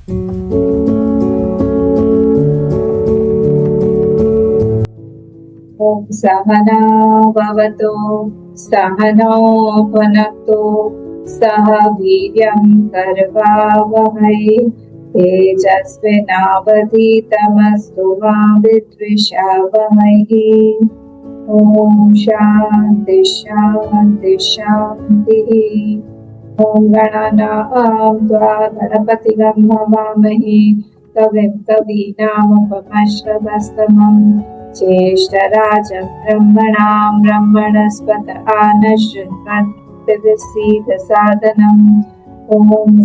ॐ सहना भवतु सहनौ भुनक्तु सह वीर्यं करवावहै तेजस्विनावधीतमस्तु मा विद्विषावहै। ॐ शान्ति शान्ति शान्तिः। ॐ गणानां त्वा गणपतिगं हवामहे कविं कवीनामुपमश्रवस्तमम् ज्येष्ठराजं ब्रह्मणां ब्रह्मणस्पत आनशृण्वन्नोतिभिस्सीदसादनम्। ॐ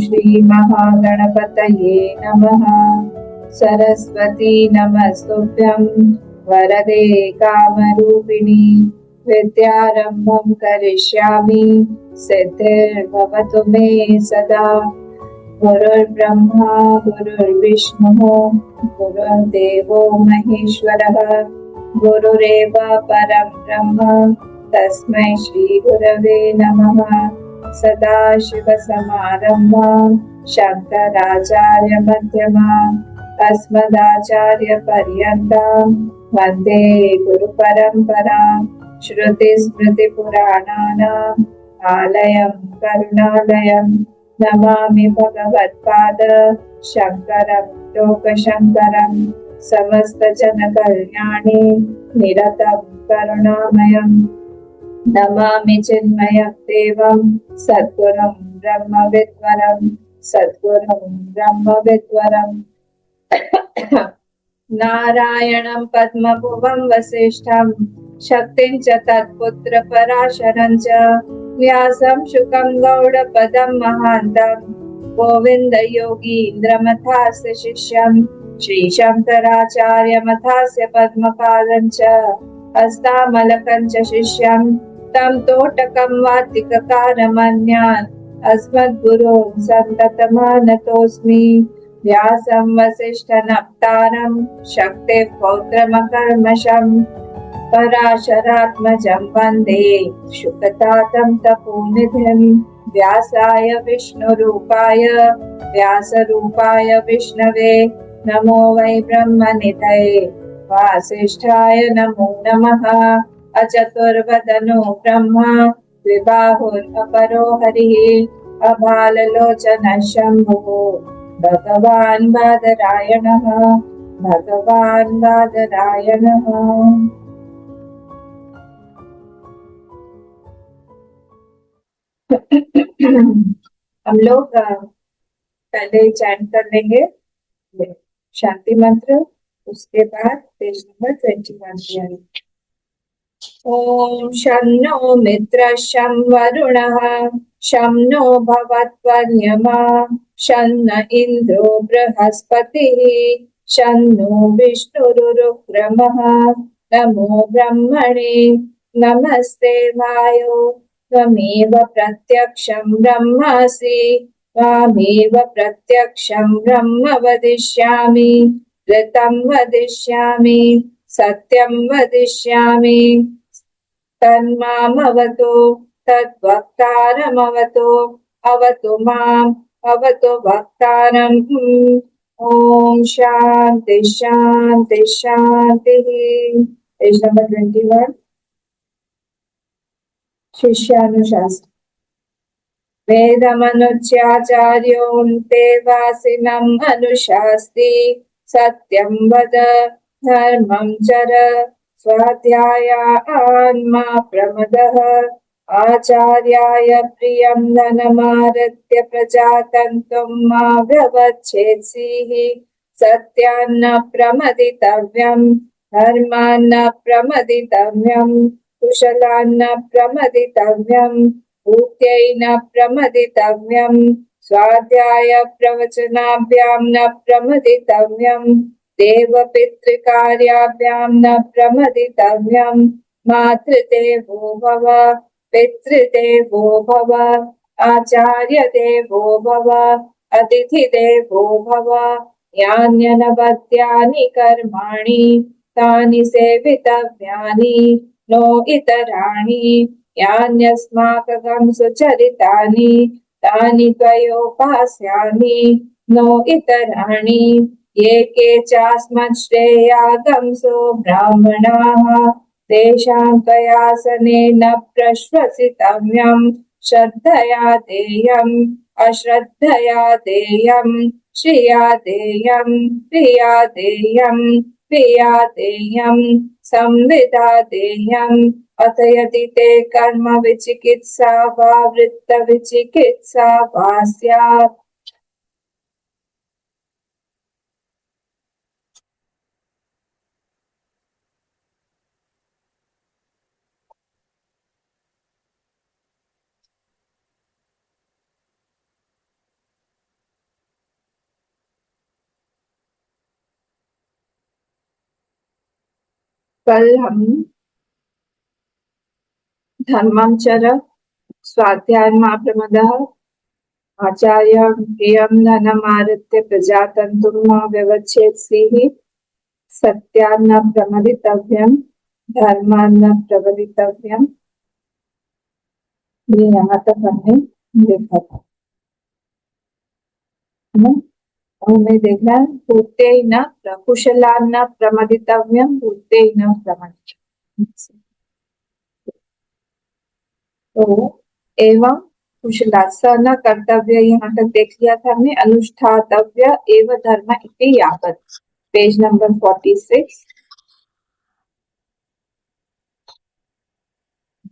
श्रीमहागणपतये नमः। सरस्वती नमस्तुभ्यं वरदे कामरूपिणि विद्यारम्भं करिष्यामि सिद्धिर्भवतु मे सदा। गुरुर्ब्रह्मा गुरुर्विष्णुः गुरुर्देवो महेश्वरः गुरुरेव परं ब्रह्म तस्मै श्रीगुरवे नमः। सदाशिवसमारम्भां शङ्कराचार्यमध्यमाम् अस्मदाचार्यपर्यन्तां वन्दे गुरुपरम्पराम्। श्रुतिस्मृतिपुराणानाम् आलयं करुणालयं नमामि भगवत्पाद शङ्करं लोकशङ्करं समस्तजनकल्याणे निरतं करुणामयं नमामि चिन्मयं देवं सद्गुरुं ब्रह्मविद्वरं सद्गुरुं ब्रह्मविद्वरम्। नारायणं पद्मभुवं वसिष्ठं शक्तिं च तत्पुत्र पराशरं च व्यासं शुकं गौडपदं महान्तं गोविन्द योगीन्द्रमथास्य शिष्यं श्रीशङ्कराचार्यमथास्य पद्मपादं च हस्तामलकं च शिष्यं तं तोटकं वातिककारमन्यान् अस्मद्गुरुं सन्ततमानतोऽस्मि। व्यासं वसिष्ठनप्तारं शक्तेः पौत्रमकल्मषं पराशरात्मजं वन्दे शुकतातं तपोनिधिं। व्यासाय विष्णुरूपाय व्यासरूपाय विष्णवे नमो वै ब्रह्मनिधये वासिष्ठाय नमो नमः। अचतुर्वदनो ब्रह्मा द्विबाहुरपरो हरिः अभाललोचनः शम्भुः भगवान् बादरायणः भगवान् बादरायणः। हम लोग पहले चैंट कर लेंगे शांति मंत्र, उसके बाद पेज नंबर 21 ओम शं नो मित्रः शं वरुणः शं नो भवत्वर्यमा शं न इन्द्रो बृहस्पतिः शं नो विष्णुरुक्रमः। नमो ब्रह्मणे नमस्ते वायो त्वमेव प्रत्यक्षं ब्रह्मासि त्वामेव प्रत्यक्षं ब्रह्म वदिष्यामि ऋतं वदिष्यामि सत्यं वदिष्यामि तन्मामवतु तद्वक्तारमवतु अवतु माम् अवतु वक्तारम्। ओम शांति शांति शांति। Page number 21 शिष्यानुशासन। वेदमनुज्याचार्योऽन्ते वासिनम् अनुशास्ति सत्यं वद धर्मं चर स्वाध्यायान्मा प्रमदः आचार्याय प्रियं धनमारत्य प्रजातन्तुं मा व्यवच्छेत्सीः सत्यान्न प्रमदितव्यं धर्मान्न प्रमदितव्यं कुशलान्न प्रमदितव्यं भूत्यै न प्रमदितव्यं स्वाध्याय प्रवचनाभ्यां न प्रमदितव्यं देवपितृकार्याभ्यां न प्रमदितव्यं मातृदेवो भव पितृदेवो भव आचार्यदेवो भव अतिथिदेवो भव। यान्यनवद्यानि कर्माणि तानि सेवितव्यानि नो इतराणि यान्यस्माकं सुचरितानि तानि त्वयोपास्यानि नो इतराणि ये केचास्मच्छ्रेयागंसो ब्राह्मणाः तेषां कयासनेन प्रश्वसितव्यम् श्रद्धया देयम् अश्रद्धया देयम् श्रिया देयम् प्रिया देयम् प्रिया देयम् संविदा देयम् अथ यदि ते कर्म विचिकित्सा वा वृत्त विचिकित्सा वा स्यात्। कल हम धर्मांचर स्वाध्याय प्रमदः आचार्य प्रियं धनमारित्य प्रजातन्तुं मा व्यवच्छेत्सिः सत्यान्न प्रमदितव्यम् धर्मान्न प्रवदितव्यम्। ये यहाँ तक हमने देखा था है? और हमें देखना है भूते न कुशलान्न प्रमदितव्यम् भूते न प्रमदितव्यम्। तो एवं कुशला स न कर्तव्य यहाँ तक देख लिया था हमने अनुष्ठातव्य एवं धर्म इति यावत् पेज नंबर 46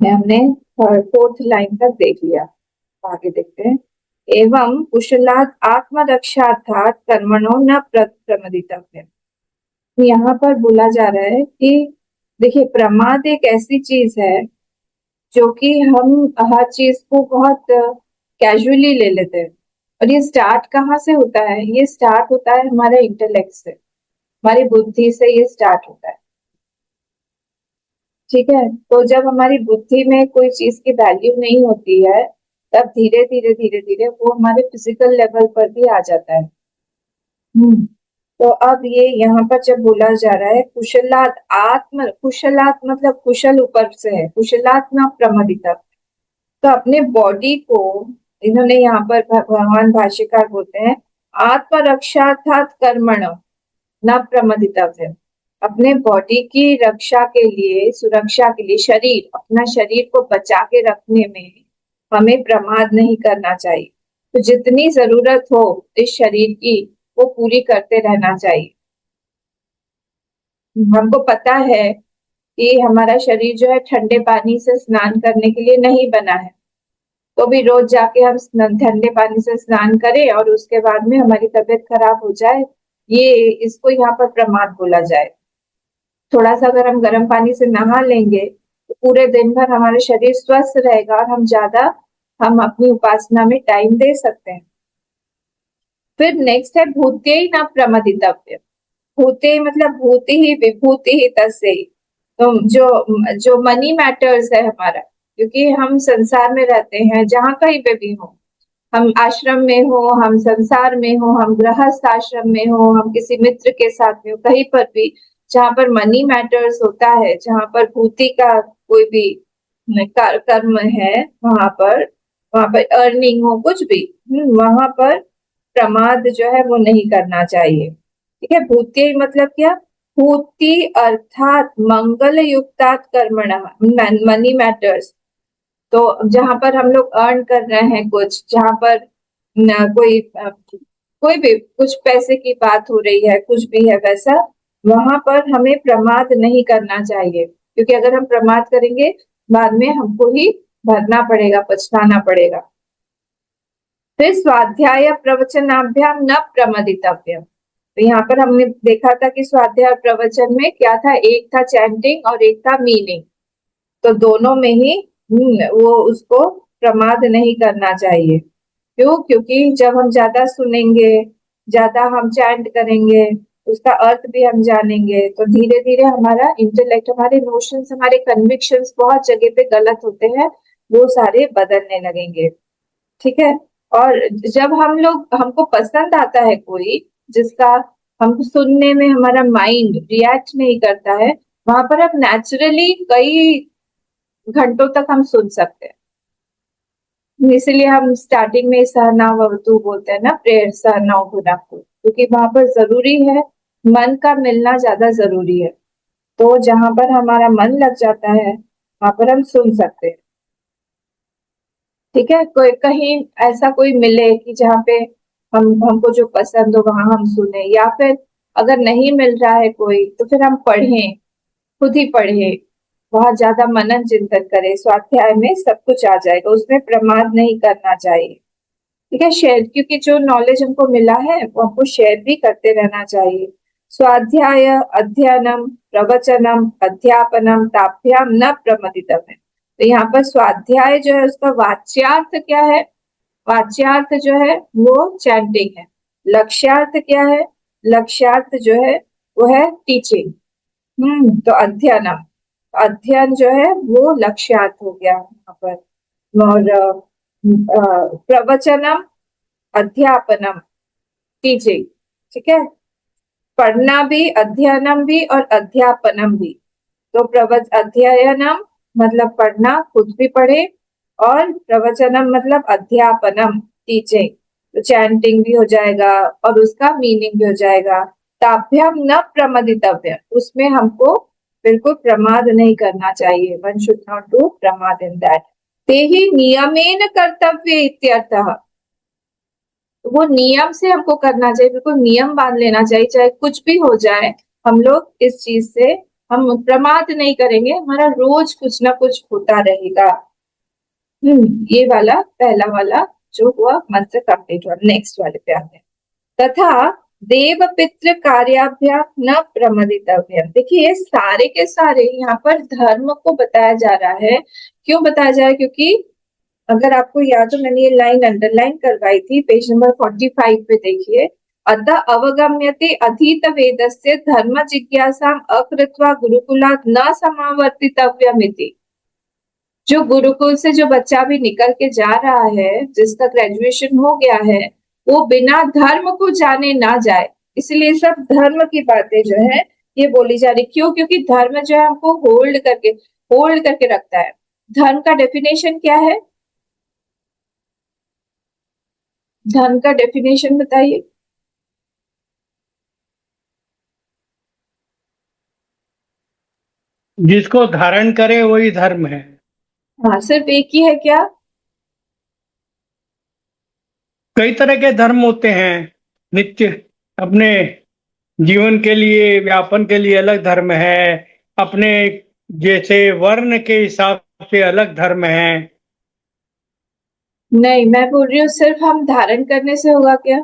में हमने फोर्थ लाइन तक देख लिया। आगे देखते हैं एवं कुशलात् आत्मरक्षार्थात् कर्मणो न प्रमदितव्य। यहाँ पर बोला जा रहा है कि देखिए प्रमाद एक ऐसी चीज है जो कि हम हर चीज को बहुत कैजुअली ले लेते हैं और ये स्टार्ट कहाँ से होता है? ये स्टार्ट होता है हमारे इंटेलेक्ट से, हमारी बुद्धि से ये स्टार्ट होता है। ठीक है, तो जब हमारी बुद्धि में कोई चीज की वैल्यू नहीं होती है तब धीरे धीरे धीरे धीरे वो हमारे फिजिकल लेवल पर भी आ जाता है। तो अब ये यहाँ पर जब बोला जा रहा है कुशलात् कुशलात् मतलब कुशल ऊपर से है, कुशलात् न प्रमदिता। तो अपने बॉडी को इन्होंने यहाँ पर भगवान भाष्यकार बोलते हैं आत्मरक्षार्थात् कर्मण न प्रमदितव्य। अपने बॉडी की रक्षा के लिए, सुरक्षा के लिए, शरीर अपना शरीर को बचा के रखने में हमें प्रमाद नहीं करना चाहिए। तो जितनी जरूरत हो इस शरीर की वो पूरी करते रहना चाहिए। हमको पता है कि हमारा शरीर जो है ठंडे पानी से स्नान करने के लिए नहीं बना है, तो भी रोज जाके हम ठंडे पानी से स्नान करें और उसके बाद में हमारी तबीयत खराब हो जाए, ये इसको यहाँ पर प्रमाद बोला जाए। थोड़ा सा अगर हम गर्म पानी से नहा लेंगे तो पूरे दिन भर हमारा शरीर स्वस्थ रहेगा और हम अपनी उपासना में टाइम दे सकते हैं। फिर नेक्स्ट है भूते ही न प्रमदितव्य। भूते मतलब भूति ही विभूति ही तस्य ही। तो जो मनी मैटर्स है हमारा, क्योंकि हम संसार में रहते हैं, जहाँ कहीं पे भी हो, हम आश्रम में हो, हम संसार में हो, हम गृहस्थ आश्रम में हो, हम किसी मित्र के साथ में हो, कहीं पर भी जहाँ पर मनी मैटर्स होता है, जहाँ पर भूति का कोई भी कर्म है, वहां पर अर्निंग हो, कुछ भी वहां पर प्रमाद जो है वो नहीं करना चाहिए। ठीक है, भूति मतलब क्या? भूति अर्थात मंगल युक्तात् कर्मण मनी मैटर्स। तो जहां पर हम लोग अर्न कर रहे हैं कुछ, जहां पर कोई भी कुछ पैसे की बात हो रही है, कुछ भी है वैसा, वहां पर हमें प्रमाद नहीं करना चाहिए, क्योंकि अगर हम प्रमाद करेंगे बाद में हमको ही भरना पड़ेगा, पछताना पड़ेगा। फिर स्वाध्याय प्रवचनाभ्याम न प्रमदितव्य। तो यहाँ पर हमने देखा था कि स्वाध्याय प्रवचन में क्या था, एक था चैंटिंग और एक था मीनिंग। तो दोनों में ही वो उसको प्रमाद नहीं करना चाहिए। क्यों? क्योंकि जब हम ज्यादा सुनेंगे, ज्यादा हम चैंट करेंगे, उसका अर्थ भी हम जानेंगे, तो धीरे धीरे हमारा इंटेलेक्ट, हमारे नोशंस, हमारे कन्विक्शंस बहुत जगह पे गलत होते हैं, वो सारे बदलने लगेंगे। ठीक है, और जब हमको पसंद आता है कोई जिसका हम सुनने में हमारा माइंड रिएक्ट नहीं करता है, वहां पर अब नेचुरली कई घंटों तक हम सुन सकते हैं। इसलिए हम स्टार्टिंग में सहनावतु बोलते हैं ना, प्रेयर सहनाव भुनक्तु, क्योंकि वहां पर जरूरी है, मन का मिलना ज्यादा जरूरी है। तो जहां पर हमारा मन लग जाता है वहां पर हम सुन सकते हैं। ठीक है, कोई कहीं ऐसा कोई मिले कि जहाँ पे हमको जो पसंद हो वहां हम सुने, या फिर अगर नहीं मिल रहा है कोई तो फिर हम पढ़ें, खुद ही पढ़े, वहां ज्यादा मनन चिंतन करे, स्वाध्याय में सब कुछ आ जाएगा, उसमें प्रमाद नहीं करना चाहिए। ठीक है, शेयर, क्योंकि जो नॉलेज हमको मिला है वो हमको शेयर भी करते रहना चाहिए। स्वाध्याय अध्ययनम प्रवचनम अध्यापनम ताभ्याम न प्रमदितम है। तो यहाँ पर स्वाध्याय जो है उसका वाच्यार्थ क्या है? वाच्यार्थ जो है वो चैंटिंग है। लक्ष्यार्थ क्या है? लक्ष्यार्थ जो है वो है टीचिंग। तो अध्ययनम, अध्ययन जो है वो लक्ष्यार्थ हो गया यहाँ पर। और प्रवचनम अध्यापनम, टीचिंग। ठीक है, पढ़ना भी, अध्ययनम भी और अध्यापनम भी। तो अध्ययनम मतलब पढ़ना, खुद भी पढ़े, और प्रवचनम मतलब अध्यापनम, टीचिंग। तो चैंटिंग भी हो जाएगा और उसका मीनिंग भी हो जाएगा। ताभ्याम न प्रमदितव्य, उसमें हमको बिल्कुल प्रमाद नहीं करना चाहिए। वन शुड नॉट डू प्रमाद इन दैट। ते ही नियमेन कर्तव्य इत्यर्थः, वो नियम से हमको करना चाहिए, बिल्कुल नियम बांध लेना चाहिए, चाहे कुछ भी हो जाए हम लोग इस चीज से हम प्रमाद नहीं करेंगे, हमारा रोज कुछ ना कुछ होता रहेगा। ये वाला पहला वाला जो हुआ मंत्र कंप्लीट हुआ। नेक्स्ट वाले पे आते हैं। तथा देव पितृ कार्याभ्याम न प्रमदितव्यम। देखिए ये सारे के सारे यहाँ पर धर्म को बताया जा रहा है। क्यों बताया जा रहा है? क्योंकि अगर आपको याद हो, मैंने ये लाइन अंडरलाइन करवाई थी, पेज नंबर 45 पे देखिए। अतः अवगम्यते अधीत वेदस्य धर्म जिज्ञासा अकृत्वा गुरुकुलात् न समावर्तितव्यमिति। जो गुरुकुल से जो बच्चा भी निकल के जा रहा है, जिसका ग्रेजुएशन हो गया है, वो बिना धर्म को जाने ना जाए। इसलिए सब धर्म की बातें जो है ये बोली जा रही। क्यों? क्योंकि धर्म जो है हमको होल्ड करके रखता है। धर्म का डेफिनेशन क्या है? धर्म का डेफिनेशन बताइए। जिसको धारण करे वही धर्म है। हाँ, सिर्फ एक ही है क्या? कई तरह के धर्म होते हैं। नित्य अपने जीवन के लिए, व्यापन के लिए अलग धर्म है। अपने जैसे वर्ण के हिसाब से अलग धर्म है। नहीं, मैं बोल रही हूँ सिर्फ हम धारण करने से होगा क्या?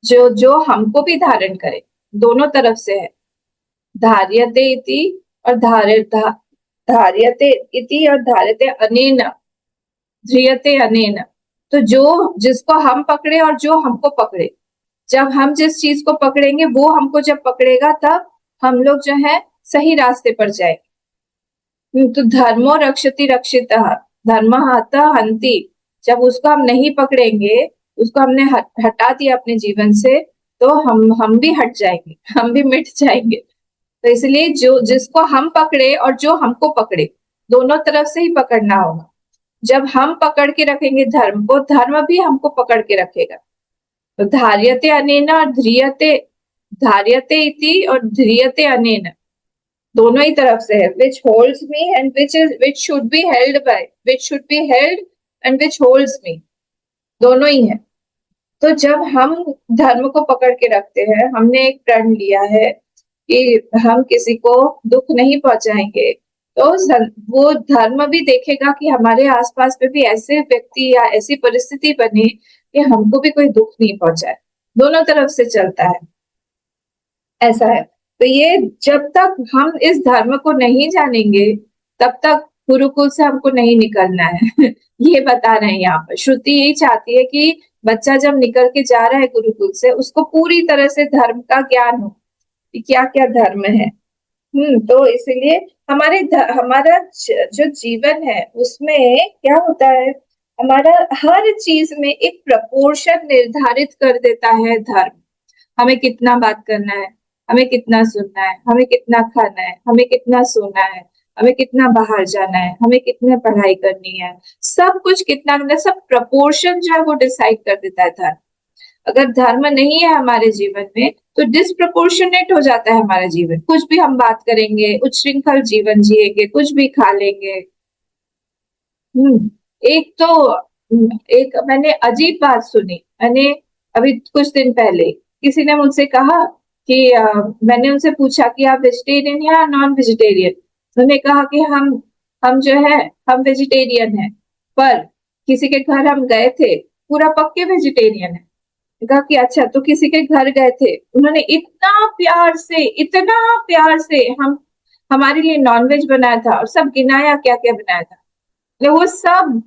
जो जो हमको भी धारण करे, दोनों तरफ से है। धार्यते इति और धार्यते इति और धार्यते अनेन, ध्रियते अनेन। तो जो जिसको हम पकड़े और जो हमको पकड़े, जब हम जिस चीज को पकड़ेंगे वो हमको जब पकड़ेगा तब हम लोग जो है सही रास्ते पर जाए। तो धर्मो रक्षति रक्षितः, धर्म हंति। जब उसको हम नहीं पकड़ेंगे, उसको हमने हटा दिया अपने जीवन से, तो हम भी हट जाएंगे, हम भी मिट जाएंगे। तो इसलिए जो जिसको हम पकड़े और जो हमको पकड़े, दोनों तरफ से ही पकड़ना होगा। जब हम पकड़ के रखेंगे धर्म को, धर्म भी हमको पकड़ के रखेगा। तो धार्यते अनेन और ध्रियते, धार्यते इति और ध्रियते अनेन, दोनों ही तरफ से है। Which holds me and which should be held by, which should be held and which holds me, दोनों ही है। तो जब हम धर्म को पकड़ के रखते हैं, हमने एक प्रण लिया है कि हम किसी को दुख नहीं पहुंचाएंगे, तो वो धर्म भी देखेगा कि हमारे आसपास में भी ऐसे व्यक्ति या ऐसी परिस्थिति बने कि हमको भी कोई दुख नहीं पहुंचाए। दोनों तरफ से चलता है, ऐसा है। तो ये जब तक हम इस धर्म को नहीं जानेंगे तब तक गुरुकुल से हमको नहीं निकलना है। ये बता रहे हैं यहाँ पर। श्रुति यही चाहती है कि बच्चा जब निकल के जा रहा है गुरुकुल से, उसको पूरी तरह से धर्म का ज्ञान हो कि क्या क्या धर्म है। तो इसलिए हमारा जो जीवन है उसमें क्या होता है, हमारा हर चीज में एक प्रपोर्शन निर्धारित कर देता है धर्म। हमें कितना बात करना है, हमें कितना सुनना है, हमें कितना खाना है, हमें कितना सोना है, हमें कितना बाहर जाना है, हमें कितने पढ़ाई करनी है, सब कुछ कितना, मतलब सब प्रपोर्शन जो है वो डिसाइड कर देता है धर्म। अगर धर्म नहीं है हमारे जीवन में तो डिसप्रपोर्शनेट हो जाता है हमारा जीवन। कुछ भी हम बात करेंगे, उच्छृंखल जीवन जिएंगे, कुछ भी खा लेंगे। एक तो एक मैंने अजीब बात सुनी। मैंने अभी कुछ दिन पहले किसी ने मुझसे कहा कि मैंने उनसे पूछा कि आप वेजिटेरियन या नॉन वेजिटेरियन। उन्होंने कहा कि हम जो है हम वेजिटेरियन हैं, पर किसी के घर हम गए थे, पूरा पक्के वेजिटेरियन है। कहा कि अच्छा, तो किसी के घर गए थे, उन्होंने इतना प्यार से हम हमारे लिए नॉनवेज बनाया था और सब गिनाया क्या क्या बनाया था। वो सब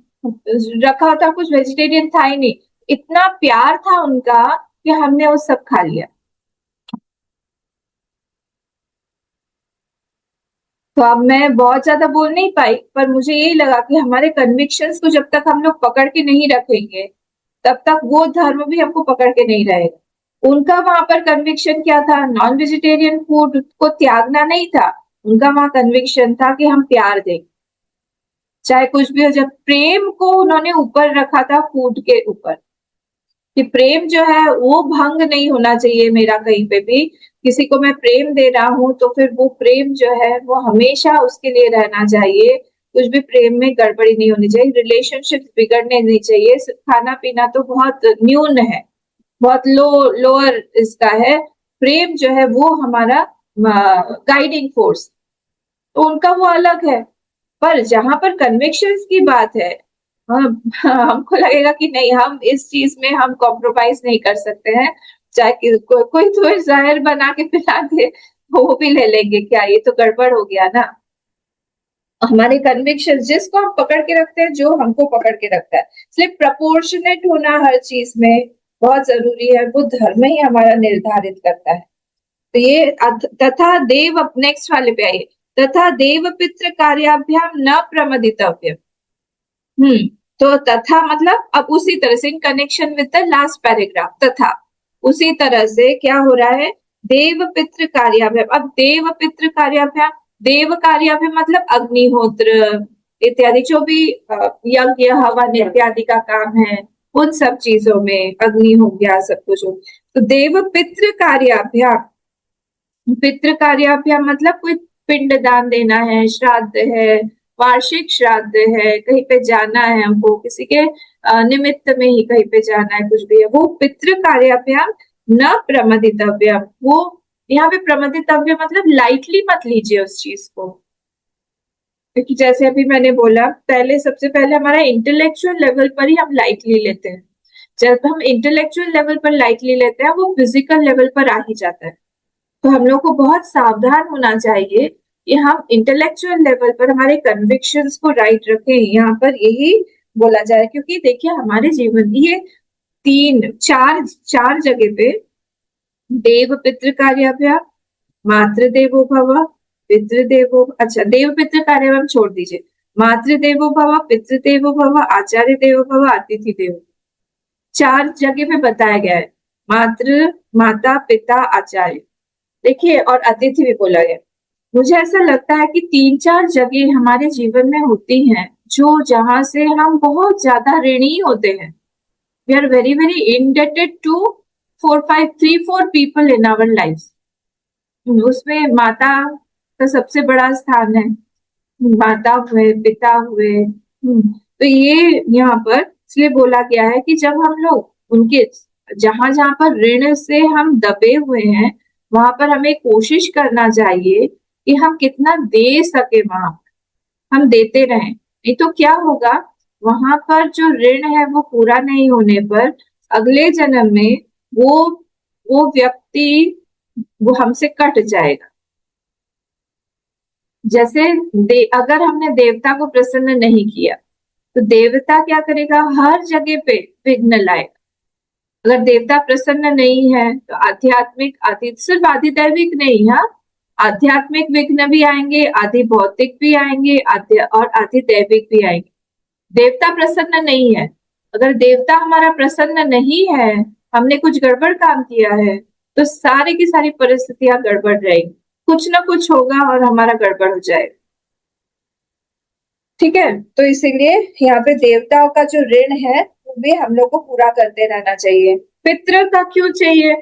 रखा था, कुछ वेजिटेरियन था ही नहीं। इतना प्यार था उनका कि हमने वो सब खा लिया। तो अब मैं बहुत ज्यादा बोल नहीं पाई, पर मुझे यही लगा कि हमारे कन्विक्शंस को जब तक हम लोग पकड़ के नहीं रखेंगे तब तक वो धर्म भी हमको पकड़ के नहीं रहेगा। उनका वहां पर कन्विक्शन क्या था? नॉन वेजिटेरियन फूड को त्यागना नहीं था, उनका वहां कन्विक्शन था कि हम प्यार दें, चाहे कुछ भी हो। जब प्रेम को उन्होंने ऊपर रखा था फूड के ऊपर, कि प्रेम जो है वो भंग नहीं होना चाहिए मेरा कहीं पे भी। किसी को मैं प्रेम दे रहा हूं तो फिर वो प्रेम जो है वो हमेशा उसके लिए रहना चाहिए। कुछ भी प्रेम में गड़बड़ी नहीं होनी चाहिए, रिलेशनशिप बिगड़ने नहीं चाहिए। खाना पीना तो बहुत न्यून है, बहुत लोअर इसका है। प्रेम जो है वो हमारा गाइडिंग फोर्स, तो उनका वो अलग है। पर जहां पर कन्विक्शंस की बात है, हमको लगेगा कि नहीं, हम इस चीज में हम कॉम्प्रोमाइज नहीं कर सकते हैं। चाहे कोई तो जहर बना के पिला दे, वो भी ले लेंगे क्या? ये तो गड़बड़ हो गया ना। हमारे कन्विक्शन जिसको हम पकड़ के रखते हैं, जो हमको पकड़ के रखता है, इसलिए प्रपोर्शनेट होना हर चीज में बहुत जरूरी है। वो धर्म ही हमारा निर्धारित करता है। तो ये तथा देव, नेक्स्ट वाले पे आइए। तथा देव पितृ कार्याभ्याम न प्रमदितव्य। तो तथा मतलब अब उसी तरह से, in connection with the last paragraph, तथा उसी तरह से क्या हो रहा है? देव पितृ कार्याभ्याम। अब देव पितृ कार्याभ्याम, देव कार्याभ्याम मतलब अग्निहोत्र इत्यादि, जो भी यज्ञ हवन इत्यादि का काम है, उन सब चीजों में अग्नि हो गया, सब कुछ हो। तो देव पितृ कार्याभ्याम, पितृ कार्याभ्याम मतलब कोई पिंड दान देना है, श्राद्ध है, वार्षिक श्राद्ध है, कहीं पे जाना है हमको, किसी के निमित्त में ही कहीं पे जाना है, कुछ भी है, वो पितृ कार्याभ्याम न प्रमदितव्य। वो यहाँ पे प्रमदितव्य मतलब लाइटली मत लीजिए उस चीज को। क्योंकि जैसे अभी मैंने बोला, पहले सबसे पहले हमारा इंटेलेक्चुअल लेवल पर ही हम लाइटली लेते हैं। जब हम इंटेलेक्चुअल लेवल पर लाइटली लेते हैं, वो फिजिकल लेवल पर आ ही जाता है। तो हम लोग को बहुत सावधान होना चाहिए कि हम इंटेलेक्चुअल लेवल पर हमारे कन्विक्शंस को राइट रखें। यहाँ पर यही बोला जाए, क्योंकि देखिए हमारे जीवन ये तीन चार चार जगह पे देव पितृ कार्याभ्याम, मातृदेवो भव, पितृदेवो, अच्छा देव पितृ कार्याभ्याम छोड़ दीजिए, मातृदेवो भव, पितृदेवो भव, आचार्य देवो भव, अतिथि देवो, चार जगह पे बताया गया है। मातृ, माता, पिता, आचार्य, देखिए, और अतिथि भी बोला गया। मुझे ऐसा लगता है कि तीन चार जगह हमारे जीवन में होती हैं जो जहां से हम बहुत ज्यादा ऋणी होते हैं। We are very very indebted to 3-4 people in our life. उसमें माता का सबसे बड़ा स्थान है, माता हुए, पिता हुए। तो ये यहाँ पर इसलिए बोला गया है कि जब हम लोग उनके जहां जहां पर ऋण से हम दबे हुए हैं, वहां पर हमें कोशिश करना चाहिए कि हम कितना दे सके, वहां हम देते रहें। नहीं तो क्या होगा, वहां पर जो ऋण है वो पूरा नहीं होने पर अगले जन्म में वो वो व्यक्ति वो हमसे कट जाएगा। जैसे अगर हमने देवता को प्रसन्न नहीं किया तो देवता क्या करेगा? हर जगह पे विघ्न लाएगा। अगर देवता प्रसन्न नहीं है तो आध्यात्मिक, सिर्फ आधिदैविक नहीं, हाँ, आध्यात्मिक विघ्न भी आएंगे, आधि भौतिक भी आएंगे, और आधिदैविक भी आएंगे। देवता प्रसन्न नहीं है, अगर देवता हमारा प्रसन्न नहीं है, हमने कुछ गड़बड़ काम किया है, तो सारी की सारी परिस्थितियां गड़बड़ रहेंगी, कुछ ना कुछ होगा और हमारा गड़बड़ हो जाएगा। ठीक है। तो इसीलिए यहाँ पे देवताओं का जो ऋण है वो भी हम लोग को पूरा करते रहना चाहिए। पितृ का क्यों चाहिए?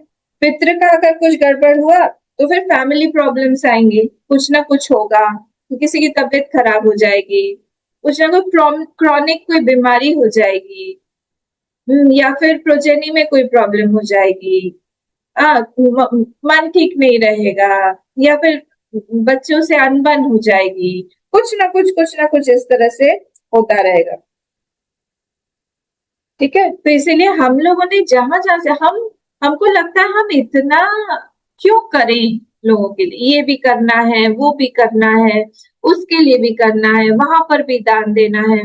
पितृ का अगर कुछ गड़बड़ हुआ तो फिर फैमिली प्रॉब्लम्स आएंगी, कुछ ना कुछ होगा, किसी की तबीयत खराब हो जाएगी, कुछ ना कुछ क्रॉनिक कोई बीमारी हो जाएगी, या फिर प्रोजेनी में कोई प्रॉब्लम हो जाएगी, मन ठीक नहीं रहेगा, या फिर बच्चों से अनबन हो जाएगी, कुछ ना कुछ इस तरह से होता रहेगा। ठीक है। तो इसीलिए हम लोगों ने जहां जहां से हमको लगता है हम इतना क्यों करें लोगों के लिए, ये भी करना है, वो भी करना है, उसके लिए भी करना है, वहां पर भी दान देना है,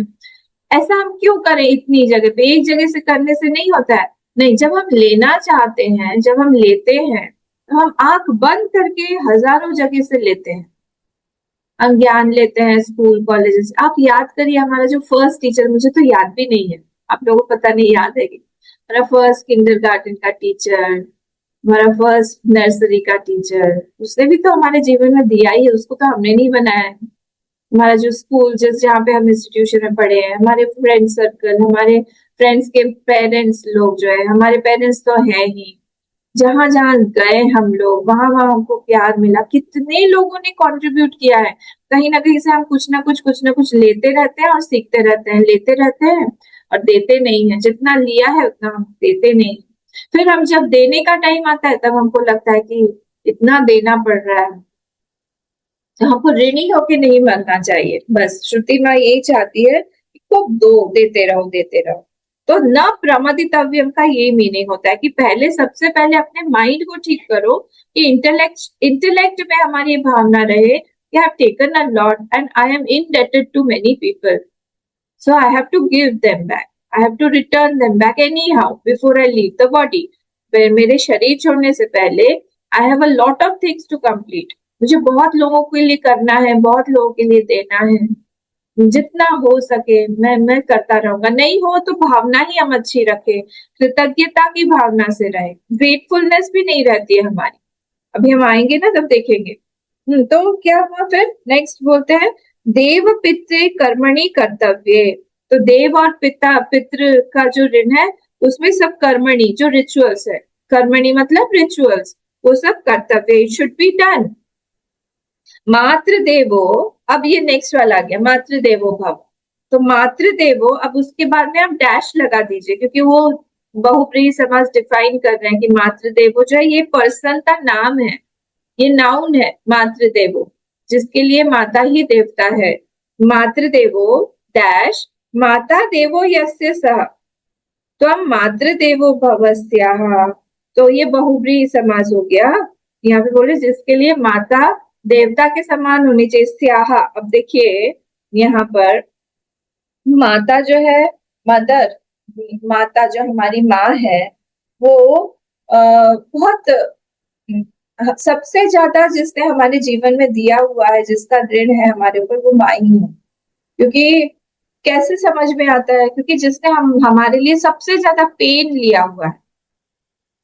ऐसा हम क्यों करें इतनी जगह पे? एक जगह से करने से नहीं होता है। नहीं, जब हम लेना चाहते हैं, जब हम लेते हैं, तो हम आंख बंद करके हजारों जगह से लेते हैं। हम ज्ञान लेते हैं स्कूल कॉलेजेस। आप याद करिए हमारा जो फर्स्ट टीचर, मुझे तो याद भी नहीं है, आप लोगों को पता नहीं याद है कि हमारा फर्स्ट किंडरगार्टन का टीचर, हमारा फर्स्ट नर्सरी का टीचर, उसने भी तो हमारे जीवन में दिया ही है, उसको तो हमने नहीं बनाया है। हमारा जो स्कूल जिस जहाँ पे हम इंस्टीट्यूशन में पढ़े हैं, हमारे फ्रेंड सर्कल, हमारे फ्रेंड्स के पेरेंट्स लोग जो है, हमारे पेरेंट्स तो है ही, जहां जहां गए हम लोग वहां वहां हमको प्यार मिला, कितने लोगों ने कंट्रीब्यूट किया है। कहीं ना कहीं से हम कुछ ना कुछ लेते रहते हैं और सीखते रहते हैं, लेते रहते हैं और देते नहीं है, जितना लिया है उतना हम देते नहीं। फिर हम जब देने का टाइम आता है तब हमको लगता है कि इतना देना पड़ रहा है। तो हमको ऋणी होके नहीं बनना चाहिए। बस श्रुति माँ यही चाहती है कि खूब दो, देते रहो देते रहो। तो न प्रमदितव्यम का यही मीनिंग होता है कि पहले सबसे पहले अपने माइंड को ठीक करो कि इंटेलेक्ट में हमारी भावना रहे कि I have taken a lot and I am indebted to many people, so I have to give them back, I have to return them back anyhow before I leave the body. मेरे शरीर छोड़ने से पहले I have a lot of things to complete. मुझे बहुत लोगों के लिए करना है, बहुत लोगों के लिए देना है, जितना हो सके मैं करता रहूंगा। नहीं हो तो भावना ही हम अच्छी रखे, कृतज्ञता की भावना से रहे, ग्रेटफुलनेस भी नहीं रहती है हमारी। अभी हम आएंगे ना तब देखेंगे। तो क्या हुआ फिर नेक्स्ट बोलते हैं, देव पितृ कर्मणि कर्तव्य। तो देव और पिता पितृ का जो ऋण है उसमें सब कर्मणि जो रिचुअल्स है, कर्मणि मतलब रिचुअल्स, वो सब कर्तव्य शुड बी डन। मातृदेवो, अब ये नेक्स्ट वाला आ गया, मातृदेवो भव। तो मातृदेवो, अब उसके बाद में आप डैश लगा दीजिए क्योंकि वो बहुप्रीहि समास डिफाइन कर रहे हैं कि मातृदेवो जो है ये पर्सन का नाम है, ये नाउन है मातृदेवो, जिसके लिए माता ही देवता है। मातृदेवो डैश माता देवो यस्य सह। तो अब मातृदेवो भवस्याः, तो ये बहुब्रीहि समास हो गया। यहाँ पे बोले जिसके लिए माता देवता के समान होनी चाहिए, स्याह। अब देखिए यहाँ पर माता जो है, मदर, माता जो हमारी माँ है, वो बहुत सबसे ज्यादा जिसने हमारे जीवन में दिया हुआ है, जिसका ऋण है हमारे ऊपर, वो माँ ही है। क्योंकि कैसे समझ में आता है, क्योंकि जिसने हमारे लिए सबसे ज्यादा पेन लिया हुआ है,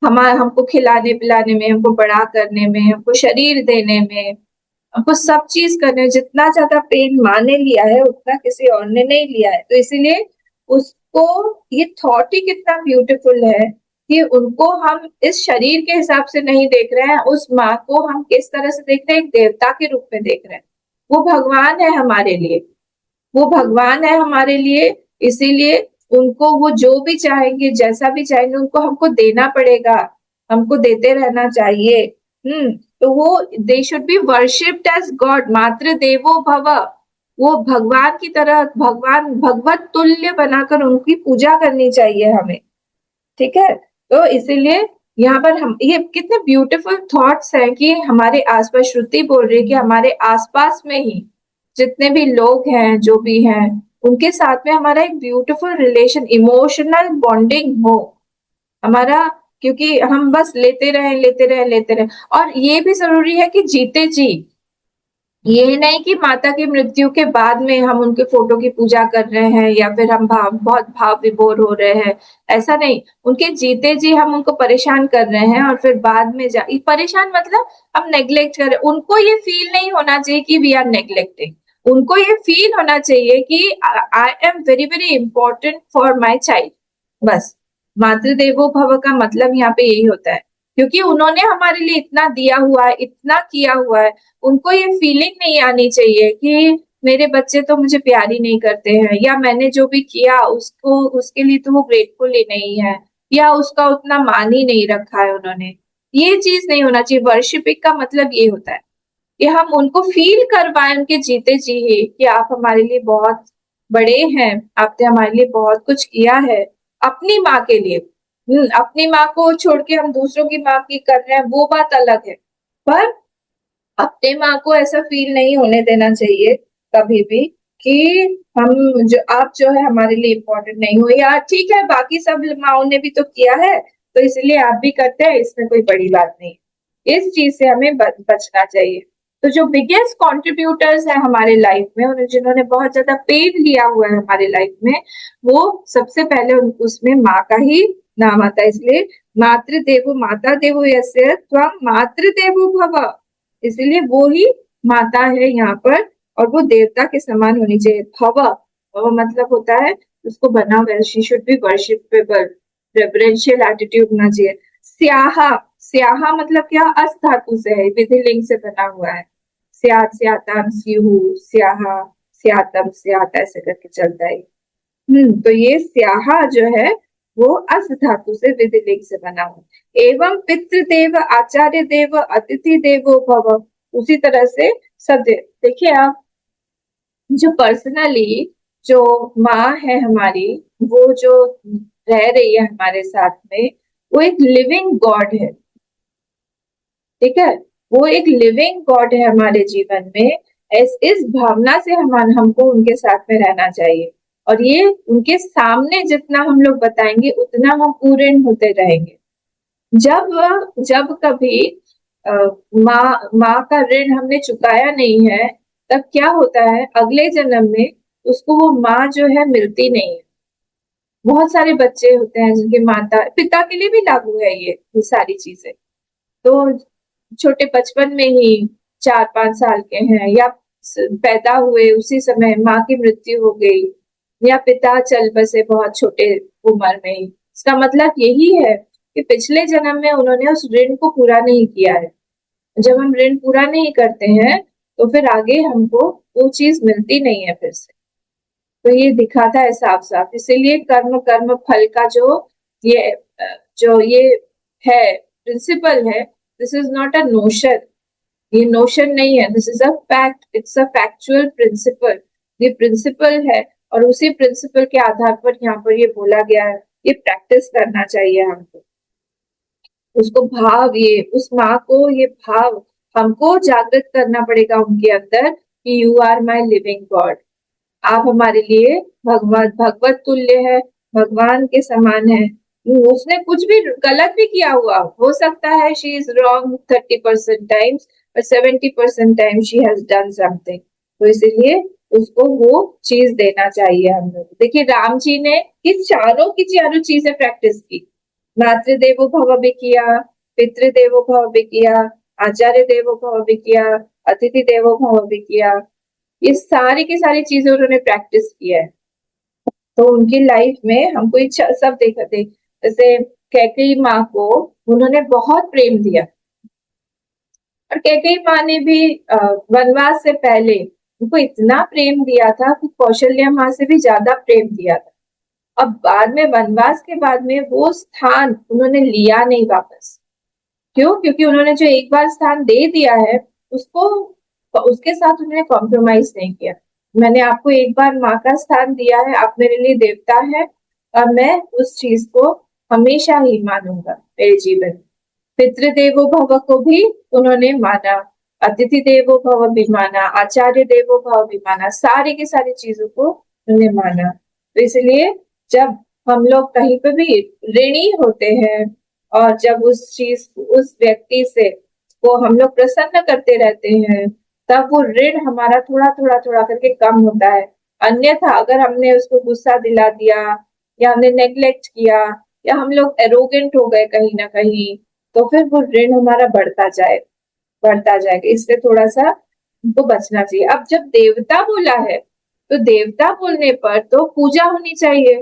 हमको खिलाने पिलाने में, हमको बड़ा करने में, हमको शरीर देने में, हमको सब चीज करने में, जितना ज्यादा पेन माँ ने लिया है उतना किसी और ने नहीं लिया है। तो इसीलिए उसको ये थॉट ही कितना ब्यूटीफुल है कि उनको हम इस शरीर के हिसाब से नहीं देख रहे हैं, उस माँ को हम किस तरह से देख रहे हैं, एक देवता के रूप में देख रहे हैं। वो भगवान है हमारे लिए, वो भगवान है हमारे लिए। इसीलिए उनको वो जो भी चाहेंगे, जैसा भी चाहेंगे, उनको हमको देना पड़ेगा, हमको देते रहना चाहिए। तो वो they should be worshipped as god, मातृ देवो भव। वो भगवान की तरह, भगवान भगवत तुल्य बनाकर उनकी पूजा करनी चाहिए हमें। ठीक है। तो इसीलिए यहाँ पर हम ये कितने ब्यूटीफुल थॉट्स हैं कि हमारे आसपास, श्रुति बोल रही है कि हमारे आसपास में ही जितने भी लोग हैं, जो भी हैं, उनके साथ में हमारा एक ब्यूटीफुल रिलेशन, इमोशनल बॉन्डिंग हो हमारा। क्योंकि हम बस लेते रहे लेते रहे लेते रहे। और ये भी जरूरी है कि जीते जी, ये नहीं कि माता की मृत्यु के बाद में हम उनके फोटो की पूजा कर रहे हैं या फिर हम बहुत भाव विभोर हो रहे हैं, ऐसा नहीं। उनके जीते जी हम उनको परेशान कर रहे हैं और फिर बाद में परेशान मतलब हम नेग्लेक्ट कर रहे हैं। उनको ये फील नहीं होना चाहिए कि वी आर नेग्लेक्टिंग, उनको ये फील होना चाहिए कि I am very very important for my child. बस मातृदेवो भव का मतलब यहाँ पे यही होता है, क्योंकि उन्होंने हमारे लिए इतना दिया हुआ है, इतना किया हुआ है। उनको ये फीलिंग नहीं आनी चाहिए कि मेरे बच्चे तो मुझे प्यार ही नहीं करते हैं, या मैंने जो भी किया उसको उसके लिए तो वो ग्रेटफुल ही नहीं है, या उसका उतना मान ही नहीं रखा है उन्होंने। ये चीज नहीं होना चाहिए। वर्शिपिंग का मतलब ये होता है कि हम उनको फील करवाएं उनके जीते जी ही कि आप हमारे लिए बहुत बड़े हैं, आपने हमारे लिए बहुत कुछ किया है अपनी माँ के लिए। अपनी माँ को छोड़ के हम दूसरों की माँ की कर रहे हैं, वो बात अलग है। पर अपने माँ को ऐसा फील नहीं होने देना चाहिए कभी भी कि हम जो आप जो है हमारे लिए इम्पोर्टेंट नहीं हो, या ठीक है बाकी सब माओ ने भी तो किया है तो इसलिए आप भी करते हैं, इसमें कोई बड़ी बात नहीं। इस चीज से हमें बचना चाहिए। तो जो बिगेस्ट कॉन्ट्रीब्यूटर्स है हमारे लाइफ में और जिन्होंने बहुत ज्यादा पेन लिया हुआ है हमारे लाइफ में, वो सबसे पहले उसमें माँ का ही नाम आता है। इसलिए मातृदेवो माता देवो यस्य त्वं मातृदेवो भव, इसलिए वो ही माता है यहाँ पर, और वो देवता के समान होनी चाहिए। भव, भव मतलब होता है उसको बना हुआ, she should be worshipable, reverential attitude होना चाहिए। स्याहा, स्याहा मतलब क्या, अस धातु से है, विधिलिंग से बना हुआ है। स्यात स्याताम स्युहु, स्याहा स्यातम स्यात ऐसे करके चलता है। तो ये स्याहा जो है वो अस धातु से विधिलिंग से बना हुआ। एवं पितृदेव आचार्य देव अतिथि देवो भव, उसी तरह से सब देखिए आप, जो पर्सनली जो माँ है हमारी, वो जो रह रही है हमारे साथ में, वो एक लिविंग गॉड है। ठीक है, वो एक लिविंग गॉड है हमारे जीवन में। इस भावना से हमको उनके साथ में रहना चाहिए, और ये उनके सामने जितना हम लोग बताएंगे उतना हम पूर्ण होते रहेंगे। जब जब कभी माँ का ऋण हमने चुकाया नहीं है, तब क्या होता है अगले जन्म में उसको वो माँ जो है मिलती नहीं है। बहुत सारे बच्चे होते हैं जिनके माता पिता के लिए भी लागू है ये सारी चीजें। तो छोटे बचपन में ही 4-5 साल के हैं, या पैदा हुए उसी समय माँ की मृत्यु हो गई, या पिता चल बसे बहुत छोटे उम्र में ही, इसका मतलब यही है कि पिछले जन्म में उन्होंने उस ऋण को पूरा नहीं किया है। जब हम ऋण पूरा नहीं करते हैं तो फिर आगे हमको वो चीज मिलती नहीं है फिर से। तो ये दिखाता है साफ साफ। इसीलिए कर्म कर्म फल का ये जो ये है प्रिंसिपल है, this is not a notion, ये नोशन नहीं है, this is a fact, it's a factual principle. ये प्रिंसिपल है, और उसी प्रिंसिपल के आधार पर यहाँ पर ये बोला गया है, ये प्रैक्टिस करना चाहिए हमको। उसको भाव, ये उस माँ को ये भाव हमको जागृत करना पड़ेगा उनके अंदर कि you are my living god, आप हमारे लिए भगवत तुल्य है, भगवान के समान है। उसने कुछ भी गलत भी किया हुआ हो सकता है, she is wrong 30% times, but 70% time she has done something. तो इसीलिए उसको वो चीज देना चाहिए हम लोग। देखिए राम जी ने इस चारों की चारों चीजें प्रैक्टिस की। मातृदेवो भव भी किया, पितृदेवो भव भी किया, आचार्य देवो भव भी किया, अतिथि देवो भव भी किया। ये सारी की सारी चीजें उन्होंने प्रैक्टिस किया है। तो उनकी लाइफ में हमको सब देखा थे। जैसे कैकेयी माँ को उन्होंने बहुत प्रेम दिया, और कैकेयी माँ ने भी वनवास से पहले उनको इतना प्रेम दिया था कि कौशल्या माँ से भी ज्यादा प्रेम दिया था। अब बाद में वनवास के बाद में वो स्थान उन्होंने लिया नहीं वापस। क्यों? क्योंकि उन्होंने जो एक बार स्थान दे दिया है उसको, उसके साथ उन्होंने कॉम्प्रोमाइज नहीं किया। मैंने आपको एक बार माँ का स्थान दिया है, आप मेरे लिए देवता है, और मैं उस चीज को हमेशा ही मानूंगा मेरे जीवन में। पितृदेवो भव को भी उन्होंने माना, अतिथि देवो भव भी माना, आचार्य देवो भव भी माना, सारी की सारी चीजों को उन्होंने माना। तो इसलिए जब हम लोग कहीं पे भी ऋणी होते हैं, और जब उस चीज उस व्यक्ति से को हम लोग प्रसन्न करते रहते हैं, तब वो ऋण हमारा थोड़ा थोड़ा थोड़ा करके कम होता है। अन्यथा अगर हमने उसको गुस्सा दिला दिया, या हमने नेग्लेक्ट किया, या हम लोग एरोगेंट हो गए कहीं ना कहीं, तो फिर वो ऋण हमारा बढ़ता जाएगा। इसलिए थोड़ा सा उनको बचना चाहिए। अब जब देवता बोला है तो देवता बोलने पर तो पूजा होनी चाहिए,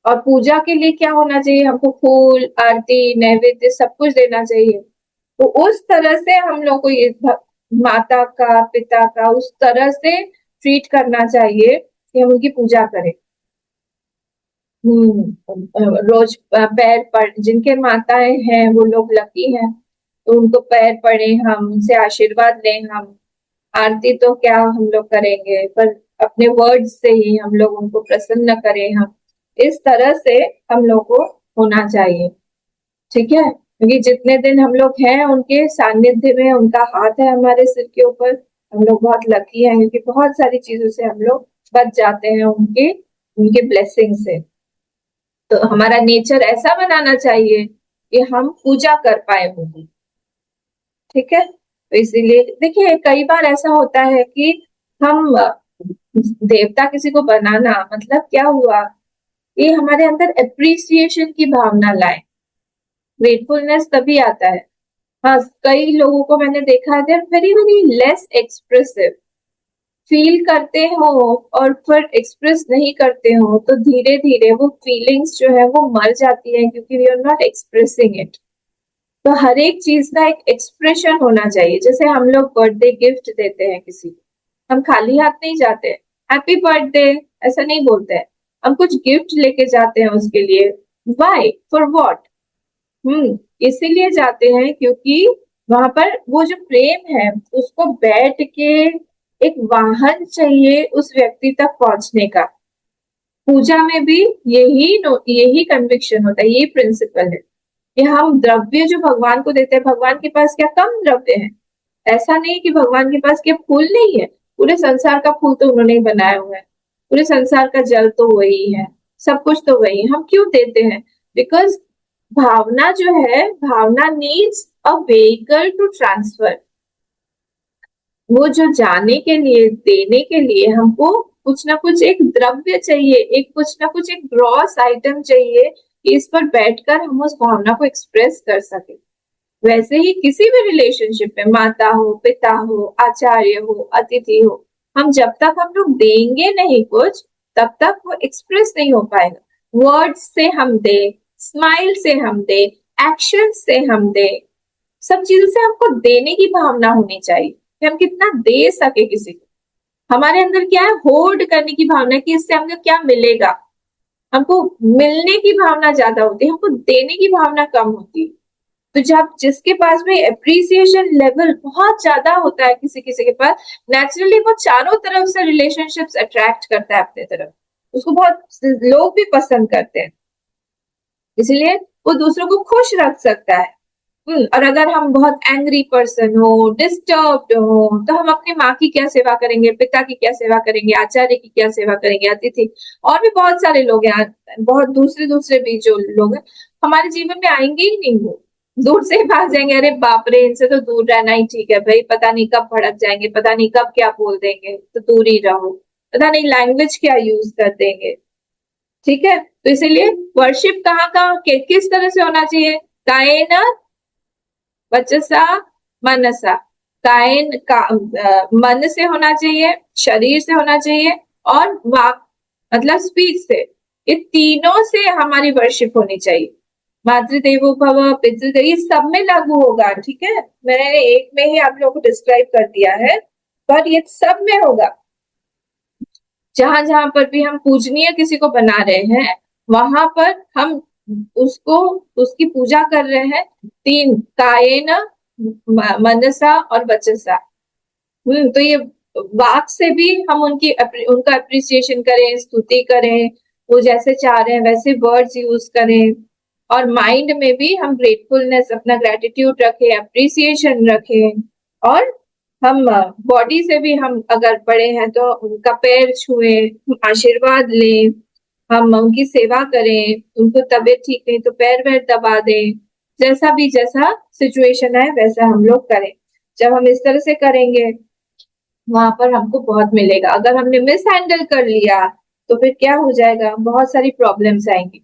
और पूजा के लिए क्या होना चाहिए, हमको फूल, आरती, नैवेद्य सब कुछ देना चाहिए। तो उस तरह से हम लोग को ये माता का, पिता का उस तरह से ट्रीट करना चाहिए कि हम उनकी पूजा करें। रोज पैर पड़, जिनके माताएं हैं वो लोग लकी हैं, तो उनको पैर पड़े, हम उनसे आशीर्वाद लें। हम आरती तो क्या हम लोग करेंगे, पर अपने वर्ड से ही हम लोग उनको प्रसन्न करें। हम इस तरह से हम लोग को होना चाहिए, ठीक है, क्योंकि जितने दिन हम लोग हैं उनके सानिध्य में, उनका हाथ है हमारे सिर के ऊपर, हम लोग बहुत लकी हैं, क्योंकि बहुत सारी चीजों से हम लोग बच जाते हैं उनके उनके ब्लेसिंग से। तो हमारा नेचर ऐसा बनाना चाहिए कि हम पूजा कर पाए उनकी, ठीक है। तो इसीलिए देखिए कई बार ऐसा होता है कि हम देवता किसी को बनाना मतलब क्या हुआ, ये हमारे अंदर एप्रिसिएशन की भावना लाए, ग्रेटफुलनेस तभी आता है। हाँ, कई लोगों को मैंने देखा है, they are very very less expressive, feel करते हो और फिर एक्सप्रेस नहीं करते हो, तो धीरे धीरे वो फीलिंग्स जो है वो मर जाती है, क्योंकि we are not expressing it. तो हर एक चीज का एक एक्सप्रेशन होना चाहिए। जैसे हम लोग बर्थडे गिफ्ट देते हैं किसी को, हम खाली हाथ नहीं जाते, हैप्पी बर्थडे ऐसा नहीं बोलते हैं, हम कुछ गिफ्ट लेके जाते हैं उसके लिए। Why, for what? इसीलिए जाते हैं क्योंकि वहां पर वो जो प्रेम है उसको बैठ के एक वाहन चाहिए उस व्यक्ति तक पहुंचने का। पूजा में भी यही कन्विक्शन होता है, यही प्रिंसिपल है कि हम द्रव्य जो भगवान को देते हैं, भगवान के पास क्या कम द्रव्य है? ऐसा नहीं कि भगवान के पास क्या फूल नहीं है, पूरे संसार का फूल तो उन्होंने ही बनाया हुआ है, पूरे संसार का जल तो वही है, सब कुछ तो वही है। हम क्यों देते हैं? बिकॉज भावना जो है, भावना needs a vehicle to transfer. वो जो जाने के लिए, देने के लिए हमको कुछ ना कुछ एक द्रव्य चाहिए, एक कुछ ना कुछ एक ग्रॉस आइटम चाहिए कि इस पर बैठकर हम उस भावना को एक्सप्रेस कर सके। वैसे ही किसी भी रिलेशनशिप में, माता हो, पिता हो, आचार्य हो, अतिथि हो, हम जब तक हम लोग देंगे नहीं कुछ, तब तक वो एक्सप्रेस नहीं हो पाएगा। वर्ड्स से हम दे, स्माइल से हम दे, एक्शन से हम दे, सब चीजों से हमको देने की भावना होनी चाहिए कि हम कितना दे सके किसी को। हमारे अंदर क्या है, होर्ड करने की भावना कि इससे हमको क्या मिलेगा, हमको मिलने की भावना ज्यादा होती है, हमको देने की भावना कम होती है। तो जब जिसके पास में एप्रिसिएशन लेवल बहुत ज्यादा होता है किसी किसी के पास, नेचुरली वो चारों तरफ से रिलेशनशिप्स अट्रैक्ट करता है अपने तरफ, उसको बहुत लोग भी पसंद करते हैं, इसलिए वो दूसरों को खुश रख सकता है। और अगर हम बहुत एंग्री पर्सन हो, डिस्टर्ब्ड हो, तो हम अपनी माँ की क्या सेवा करेंगे, पिता की क्या सेवा करेंगे, आचार्य की क्या सेवा करेंगे, अतिथि, और भी बहुत सारे लोग हैं, बहुत दूसरे दूसरे भी जो लोग हैं हमारे जीवन में आएंगे ही नहीं, वो दूर से ही भाग जाएंगे, अरे बाप रे इनसे तो दूर रहना ही ठीक है भाई, पता नहीं कब भड़क जाएंगे, पता नहीं कब क्या बोल देंगे, तो दूर ही रहो, पता नहीं लैंग्वेज क्या यूज कर देंगे, ठीक है। तो इसीलिए वर्शिप कहाँ कहाँ किस तरह से होना चाहिए, कायेन वचसा मनसा, कायन का मन से होना चाहिए, शरीर से होना चाहिए, और वाक मतलब स्पीच से, ये तीनों से हमारी वर्शिप होनी चाहिए। मातृदेवो भव, पितृदेव, ये सब में लागू होगा, ठीक है। मैंने एक में ही आप लोगों को डिस्क्राइब कर दिया है, पर ये सब में होगा। जहां जहां पर भी हम पूजनीय किसी को बना रहे हैं, वहां पर हम उसको, उसकी पूजा कर रहे हैं, तीन, कायेन, मनसा और वचसा। तो ये वाक से भी हम उनका अप्रिसिएशन करें, स्तुति करें, वो जैसे चाह रहे हैं वैसे वर्ड्स यूज करें, और माइंड में भी हम ग्रेटफुलनेस, अपना ग्रेटिट्यूड रखें, अप्रिसिएशन रखें, और हम बॉडी से भी, हम अगर बड़े हैं तो उनका पैर छुएं, आशीर्वाद लें, हम उनकी सेवा करें, उनको तबीयत ठीक नहीं तो पैर वैर दबा दें, जैसा सिचुएशन है वैसा हम लोग करें। जब हम इस तरह से करेंगे वहां पर हमको बहुत मिलेगा। अगर हमने मिस हैंडल कर लिया तो फिर क्या हो जाएगा, बहुत सारी प्रॉब्लम्स आएंगी।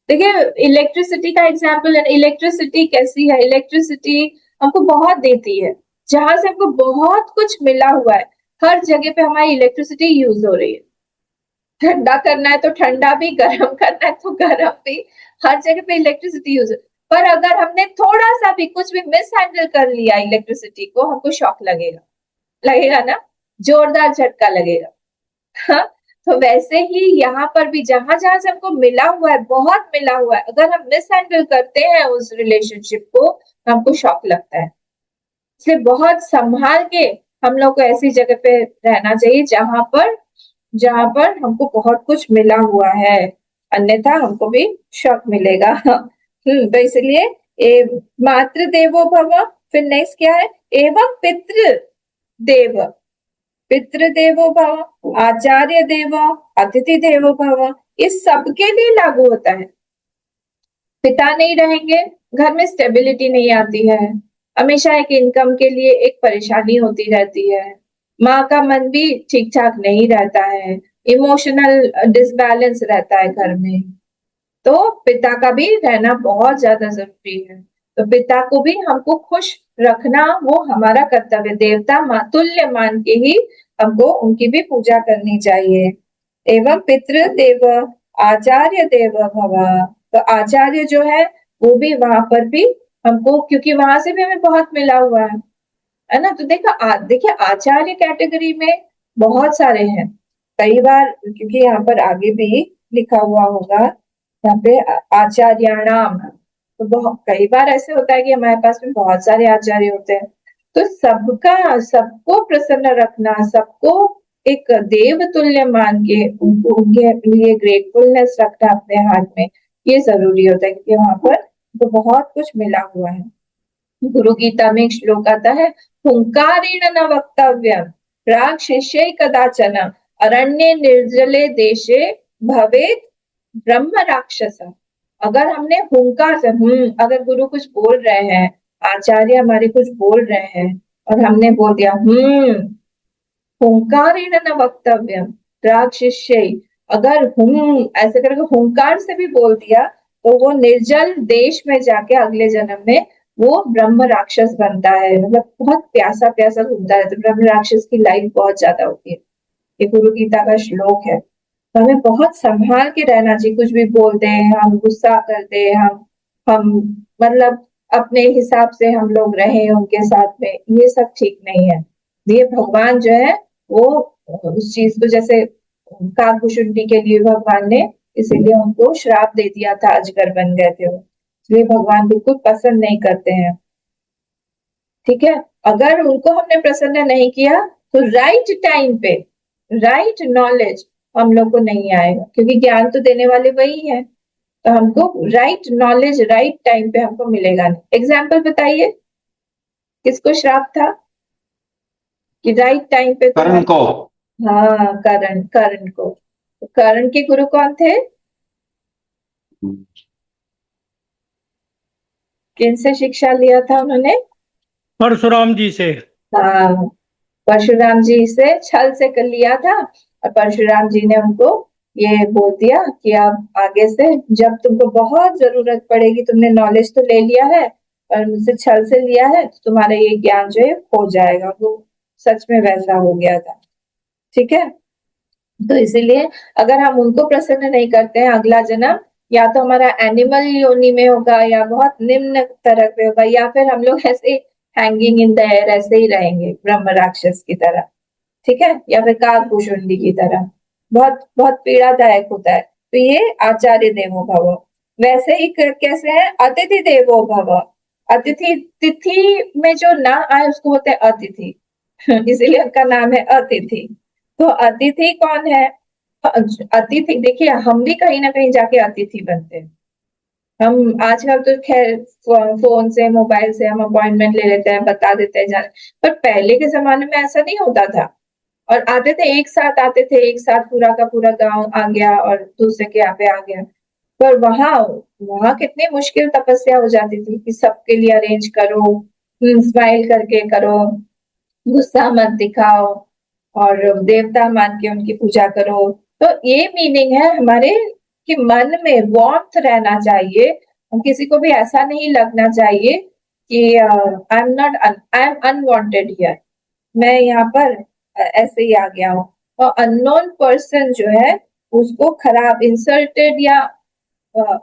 देखिए इलेक्ट्रिसिटी का एग्जाम्पल है, इलेक्ट्रिसिटी कैसी है, इलेक्ट्रिसिटी हमको बहुत देती है, जहां से हमको बहुत कुछ मिला हुआ है। हर जगह पे हमारी इलेक्ट्रिसिटी यूज हो रही है, ठंडा करना है तो ठंडा भी, गर्म करना है तो गर्म भी, हर जगह पे इलेक्ट्रिसिटी यूज। पर अगर हमने थोड़ा सा भी कुछ भी मिस हैंडल कर लिया इलेक्ट्रिसिटी को, हमको शॉक लगेगा, लगेगा ना, जोरदार झटका लगेगा। हाँ, तो वैसे ही यहाँ पर भी जहां जहां से हमको मिला हुआ है, बहुत मिला हुआ है, अगर हम मिस हैंडल करते हैं उस रिलेशनशिप को, तो हमको शॉक लगता है। इसलिए बहुत संभाल के हम लोग को ऐसी जगह पे रहना चाहिए जहां पर हमको बहुत कुछ मिला हुआ है, अन्यथा हमको भी शॉक मिलेगा। तो इसलिए मातृ देवो भव, फिर नेक्स्ट क्या है, एवं पितृ देव, पितृदेवो भव, आचार्य देव, अतिथि देवो भव, इस सबके लिए लागू होता है। पिता नहीं रहेंगे, घर में स्टेबिलिटी नहीं आती है, हमेशा एक इनकम के लिए एक परेशानी होती रहती है, माँ का मन भी ठीक ठाक नहीं रहता है, इमोशनल डिसबैलेंस रहता है घर में। तो पिता का भी रहना बहुत ज्यादा जरूरी है। तो पिता को भी हमको खुश रखना वो हमारा कर्तव्य, देवता मातुल्य मान के ही हमको उनकी भी पूजा करनी चाहिए। एवं पितृ देव, आचार्य देव भव, तो आचार्य जो है वो भी वहां पर भी हमको, क्योंकि वहां से भी हमें बहुत मिला हुआ है ना। तो देखिए आचार्य कैटेगरी में बहुत सारे हैं। कई बार, क्योंकि यहाँ पर आगे भी लिखा हुआ होगा, यहाँ पे आचार्याणाम, तो बहुत कई बार ऐसे होता है कि हमारे पास में बहुत सारे आचार्य होते हैं। तो सबको प्रसन्न रखना, सबको एक देव तुल्य मान के उनको, उनके लिए ग्रेटफुलनेस रखना अपने हाथ में, ये जरूरी होता है, क्योंकि वहां पर तो बहुत कुछ मिला हुआ है। गुरु गीता में एक श्लोक आता है, हुंकारेण न वक्तव्यम प्राग शिष्य कदाचन अरण्य निर्जले देशे भवेत ब्रह्म राक्षस। अगर हमने हुंकार से, अगर गुरु कुछ बोल रहे हैं, आचार्य हमारे कुछ बोल रहे हैं, और हमने बोल दिया हुंकारेण न वक्तव्यम प्राग शिष्य, अगर ऐसे करके हुंकार से भी बोल दिया, तो वो निर्जल देश में जाके अगले जन्म में वो ब्रह्म राक्षस बनता है। मतलब बहुत प्यासा प्यासा घूमता है, तो ब्रह्म राक्षस की लाइफ बहुत ज्यादा होती है। ये गुरु गीता का श्लोक है। तो हमें बहुत संभाल के रहना चाहिए, कुछ भी बोल दें हम, गुस्सा कर दे हम मतलब अपने हिसाब से हम लोग रहें उनके साथ में, ये सब ठीक नहीं है। ये भगवान जो है वो उस चीज को, जैसे काकभूषुंडी के लिए भगवान ने इसीलिए उनको श्राप दे दिया था, अजगर बन गए थे वो, इसलिए भगवान बिल्कुल पसंद नहीं करते हैं। ठीक है, अगर उनको हमने प्रसन्न नहीं किया तो राइट टाइम पे राइट नॉलेज हम लोग को नहीं आएगा, क्योंकि ज्ञान तो देने वाले वही है। तो हमको राइट नॉलेज राइट टाइम पे हमको मिलेगा नहीं। एग्जाम्पल बताइए, किसको श्राप था कि राइट टाइम पे कर्ण को। हाँ, कर्ण, कर्ण को। तो कर्ण के गुरु कौन थे, किनसे शिक्षा लिया था उन्होंने? परशुराम जी से। हाँ, परशुराम जी से छल से कर लिया था, और परशुराम जी ने उनको ये बोल दिया कि आप आगे से जब तुमको बहुत जरूरत पड़ेगी, तुमने नॉलेज तो ले लिया है और मुझसे छल से लिया है, तो तुम्हारा ये ज्ञान जो है खो जाएगा। वो सच में वैसा हो गया था। ठीक है, तो इसीलिए अगर हम उनको प्रसन्न नहीं करते हैं, अगला जन्म या तो हमारा एनिमल योनि में होगा, या बहुत निम्न तरह पे होगा, या फिर हम लोग ऐसे हैंगिंग इन द एयर ऐसे ही रहेंगे ब्रह्म राक्षस की तरह। ठीक है, या फिर काकभूषुंडी की तरह, बहुत बहुत पीड़ादायक होता है। तो ये आचार्य देवो भव। वैसे ही कैसे है, अतिथि देवो भव, अतिथि, तिथि में जो ना आए उसको बोलते हैं अतिथि। इसीलिए उनका नाम है अतिथि। तो अतिथि कौन है? अतिथि, देखिए हम भी कहीं ना कहीं जाके अतिथि बनते हैं। हम आजकल तो खैर फोन से, मोबाइल से हम अपॉइंटमेंट ले लेते हैं, बता देते हैं जाने, पर पहले के जमाने में ऐसा नहीं होता था। और आते थे एक साथ, आते थे एक साथ, पूरा का पूरा गांव आ गया और दूसरे के यहाँ पे आ गया। पर वहां वहां कितनी मुश्किल तपस्या हो जाती थी कि सबके लिए अरेंज करो, स्माइल करके करो, गुस्सा मत दिखाओ, और देवता मान के उनकी पूजा करो। तो ये मीनिंग है हमारे कि मन में वार्मथ रहना चाहिए, किसी को भी ऐसा नहीं लगना चाहिए कि आई एम अनवांटेड हियर, मैं यहाँ पर ऐसे ही आ गया हूँ। और अननोन पर्सन जो है उसको खराब, इंसल्टेड या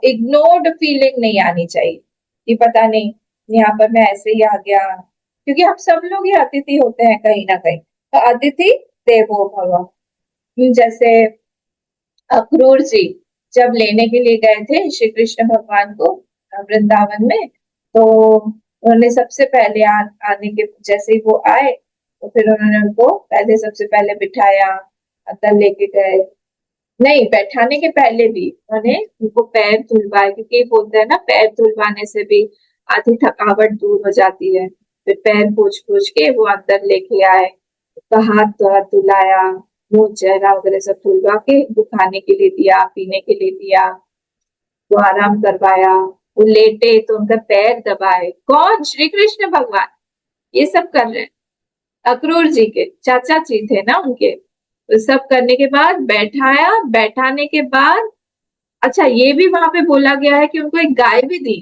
इग्नोर्ड फीलिंग नहीं आनी चाहिए कि पता नहीं यहाँ पर मैं ऐसे ही आ गया, क्योंकि हम सब लोग ही अतिथि होते हैं कहीं ना कहीं। तो अतिथि देवो भव। जैसे अक्रूर जी जब लेने के लिए गए थे श्री कृष्ण भगवान को वृंदावन में, तो उन्होंने सबसे पहले आने के जैसे ही वो आए तो फिर उन्होंने उनको पहले सबसे पहले बिठाया, अंदर लेके गए। नहीं, बैठाने के पहले भी उन्होंने उनको पैर धुलवाए, क्योंकि बोलते हैं ना पैर धुलवाने से भी आधी थकावट दूर हो जाती है। फिर पैर पोंछ पोंछ के वो अंदर लेके आए, उसका हाथ हाथ धुलाया, मुंह चेहरा वगैरह सब धुलवा के वो खाने के लिए दिया, पीने के लिए दिया, वो आराम करवाया। वो लेटे तो उनका पैर दबाए। कौन? श्री कृष्ण भगवान ये सब कर रहे हैं। अक्रूर जी के चाचा जी थे ना उनके। तो सब करने के बाद बैठाया, बैठाने के बाद अच्छा ये भी वहां पे बोला गया है कि उनको एक गाय भी दी।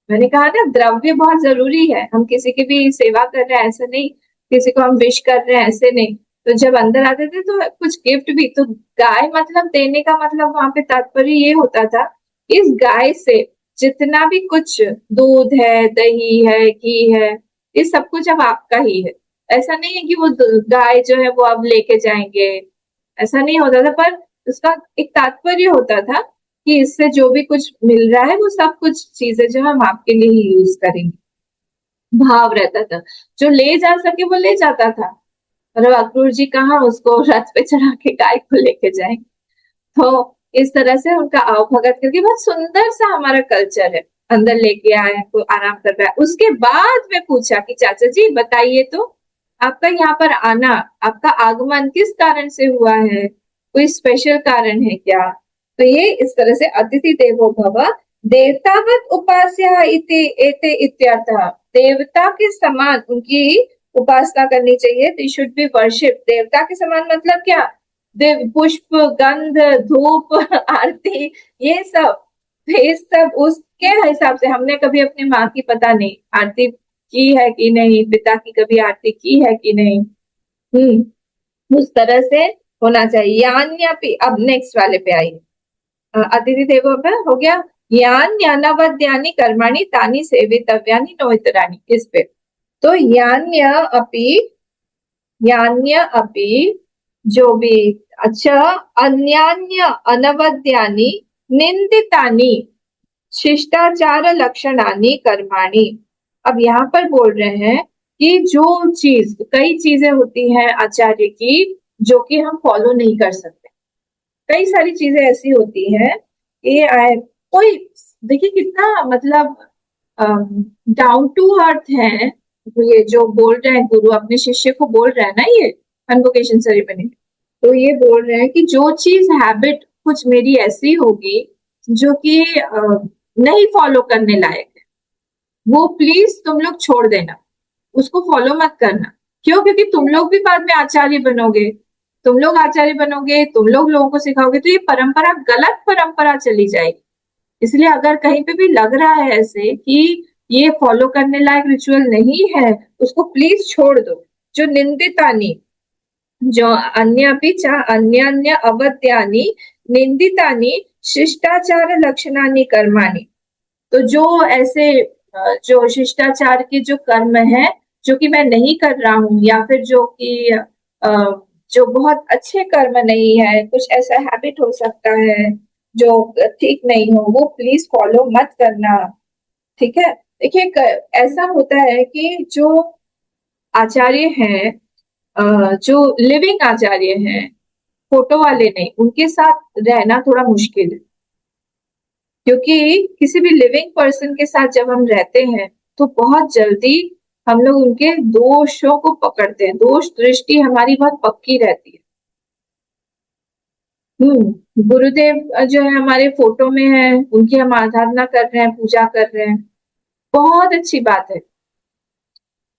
मैंने कहा ना द्रव्य बहुत जरूरी है, हम किसी की भी सेवा कर रहे हैं ऐसे नहीं, किसी को हम विश कर रहे हैं ऐसे नहीं। तो जब अंदर आते थे तो कुछ गिफ्ट भी, तो गाय मतलब देने का मतलब वहां पे तात्पर्य ये होता था, इस गाय से जितना भी कुछ दूध है, दही है, घी है, ये सब कुछ अब आपका ही है। ऐसा नहीं है कि वो गाय जो है वो अब लेके जाएंगे, ऐसा नहीं होता था। पर उसका एक तात्पर्य होता था कि इससे जो भी कुछ मिल रहा है वो सब कुछ चीजें जो हम आपके लिए ही यूज करेंगे, भाव रहता था। जो ले जा सके वो ले जाता था। और अक्रूर जी कहाँ उसको रथ पे चढ़ा के गाय को लेके जाए। तो इस तरह से उनका आओ भगत करके बहुत सुंदर सा हमारा कल्चर है। अंदर लेके आए, को आराम कर रहा है। उसके बाद में पूछा कि चाचा जी बताइए तो, आपका यहाँ पर आना, आपका आगमन किस कारण से हुआ है, कोई स्पेशल कारण है क्या? तो ये इस तरह से अतिथि देवो भव देवतावत उपास्या इति एते इत्यर्थः। देवता के समान उनकी उपासना करनी चाहिए। दे शुड बी वर्शिप। देवता के समान मतलब क्या? देव पुष्प, गंध, धूप, आरती, ये सब, ये सब उसके हिसाब से। हमने कभी अपनी माँ की पता नहीं आरती की है कि नहीं, पिता की कभी आरती की है कि नहीं, उस तरह से होना चाहिए। यान्यपि, अब नेक्स्ट वाले पे आइए, अतिथि देवो भव हो गया। यान्यनवद्यानि कर्माणि तानि सेवितव्यानि नो इतराणि, इस पे तो यान्य अपि जो भी, अच्छा, अन्यान्य अनवद्यानि निंदितानि शिष्टाचार लक्षणानि कर्माणि। अब यहाँ पर बोल रहे हैं कि जो चीज, कई चीजें होती हैं आचार्य की जो कि हम फॉलो नहीं कर सकते। कई सारी चीजें ऐसी होती हैं कि कोई, देखिए कितना मतलब डाउन टू अर्थ है। ये जो बोल रहे हैं गुरु अपने शिष्य को बोल रहे हैं ना, ये कन्वोकेशन सेरेमनी, तो ये बोल रहे हैं कि जो चीज हैबिट कुछ मेरी ऐसी होगी जो कि नहीं फॉलो करने लायक है, वो प्लीज तुम लोग छोड़ देना, उसको फॉलो मत करना। क्यों? क्योंकि तुम लोग भी बाद में आचार्य बनोगे, तुम लोग आचार्य बनोगे, तुम लोग लोगों को सिखाओगे, तो ये परंपरा गलत परंपरा चली जाएगी। इसलिए अगर कहीं पे भी लग रहा है ऐसे कि ये फॉलो करने लायक रिचुअल नहीं है, उसको प्लीज छोड़ दो। जो निंदितानी, जो अन्य अवत्यानि निंदितानि शिष्टाचार लक्षणानि कर्माणि। तो जो ऐसे जो शिष्टाचार के जो कर्म है जो कि मैं नहीं कर रहा हूँ, या फिर जो कि जो बहुत अच्छे कर्म नहीं है, कुछ ऐसा हैबिट हो सकता है जो ठीक नहीं हो, वो प्लीज फॉलो मत करना। ठीक है? देखिए ऐसा होता है कि जो आचार्य हैं, जो लिविंग आचार्य हैं, फोटो वाले नहीं, उनके साथ रहना थोड़ा मुश्किल है। क्योंकि किसी भी लिविंग पर्सन के साथ जब हम रहते हैं तो बहुत जल्दी हम लोग उनके दोषों को पकड़ते हैं। दोष दृष्टि हमारी बहुत पक्की रहती है। गुरुदेव जो है हमारे फोटो में है, उनकी हम आराधना कर रहे हैं, पूजा कर रहे हैं, बहुत अच्छी बात है।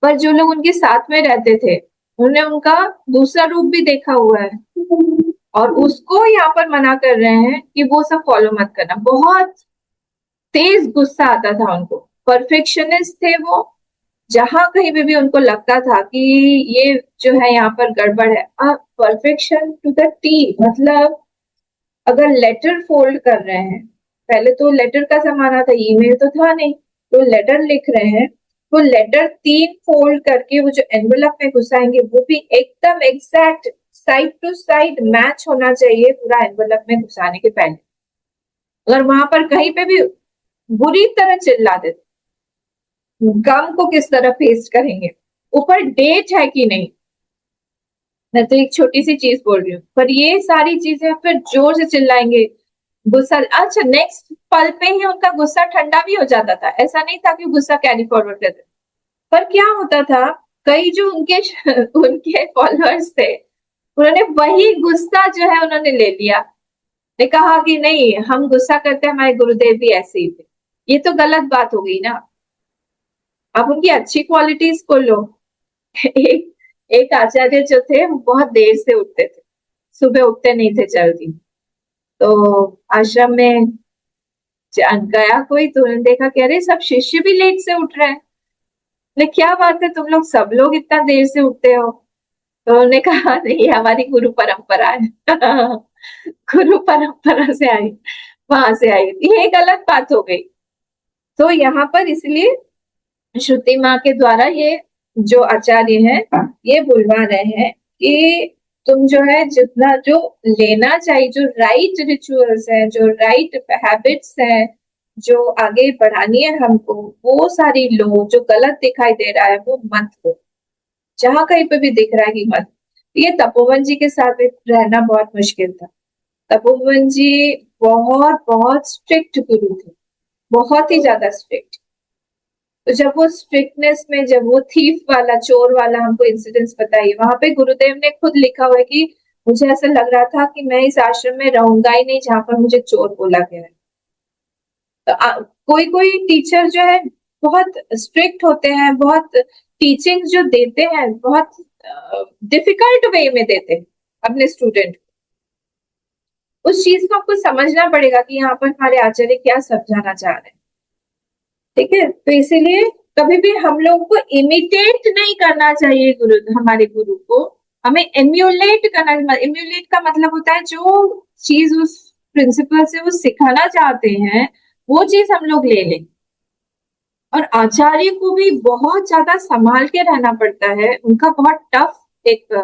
पर जो लोग उनके साथ में रहते थे उन्होंने उनका दूसरा रूप भी देखा हुआ है, और उसको यहाँ पर मना कर रहे हैं कि वो सब फॉलो मत करना। बहुत तेज गुस्सा आता था उनको, परफेक्शनिस्ट थे वो। जहां कहीं पे भी उनको लगता था कि ये जो है यहाँ पर गड़बड़ है, परफेक्शन टू द टी। मतलब अगर लेटर फोल्ड कर रहे हैं, पहले तो लेटर का जमाना था, ईमेल तो था नहीं, तो लेटर लिख रहे हैं, वो लेटर 3 फोल्ड करके वो जो एनवेलप में घुसाएंगे वो भी एकदम exact side to side match होना चाहिए पूरा एनवेलप में घुसाने के पहले। अगर वहां पर कहीं पे भी बुरी तरह चिल्ला देते, गम को किस तरह फेस करेंगे, ऊपर डेट है कि नहीं। मैं तो एक छोटी सी चीज बोल रही हूँ, पर ये सारी चीजें फिर जोर से चिल्लाएंगे, गुस्सा। अच्छा, नेक्स्ट पल पे ही उनका गुस्सा ठंडा भी हो जाता था, ऐसा नहीं था कि गुस्सा कैरी फॉरवर्ड करते। पर क्या होता था, कई जो उनके उनके फॉलोअर्स थे, उन्होंने वही गुस्सा जो है उन्होंने ले लिया, ने कहा कि नहीं, हम गुस्सा करते हैं, हमारे गुरुदेव भी ऐसे ही थे। ये तो गलत बात हो गई ना। आप उनकी अच्छी क्वालिटीज को लो। एक एक आचार्य जो थे वो बहुत देर से उठते थे, सुबह उठते नहीं थे जल्दी। तो आश्रम में गया कोई, तो उन्होंने देखा कि अरे सब शिष्य भी लेट से उठ रहे हैं। बोले क्या बात है, तुम लोग सब लोग इतना देर से उठते हो? तो उन्होंने कहा नहीं, हमारी गुरु परंपरा है। गुरु परंपरा से आई, वहां से आई। ये गलत बात हो गई। तो यहाँ पर इसलिए श्रुति माँ के द्वारा ये जो आचार्य हैं ये बुलवा रहे हैं कि तुम जो है जितना जो लेना चाहिए, जो राइट रिचुअल्स है, जो राइट हैबिट्स है, जो आगे बढ़ानी है हमको, वो सारी लो। जो गलत दिखाई दे रहा है वो मत लो, जहां कहीं पे भी दिख रहा है कि मत। ये तपोवन जी के साथ भी रहना बहुत मुश्किल था। तपोवन जी बहुत बहुत स्ट्रिक्ट गुरु थे, बहुत ही ज्यादा स्ट्रिक्ट। तो जब वो स्ट्रिक्टनेस में, जब वो थीफ वाला, चोर वाला हमको इंसिडेंस बताइए, वहां पे गुरुदेव ने खुद लिखा हुआ है कि मुझे ऐसा लग रहा था कि मैं इस आश्रम में रहूंगा ही नहीं जहां पर मुझे चोर बोला गया है। तो कोई कोई टीचर जो है बहुत स्ट्रिक्ट होते हैं, बहुत टीचिंग जो देते हैं बहुत डिफिकल्ट वे में देते हैं अपने स्टूडेंट को। उस चीज को आपको समझना पड़ेगा कि यहाँ पर हमारे आचार्य क्या समझाना चाह रहे हैं। ठीक है, तो इसीलिए कभी भी हम लोग को इमिटेट नहीं करना चाहिए गुरु, हमारे गुरु को। हमें एम्यूलेट करना। एम्यूलेट का मतलब होता है जो चीज उस प्रिंसिपल से वो सिखाना चाहते हैं वो चीज हम लोग ले लें। और आचार्य को भी बहुत ज्यादा संभाल के रहना पड़ता है, उनका बहुत टफ एक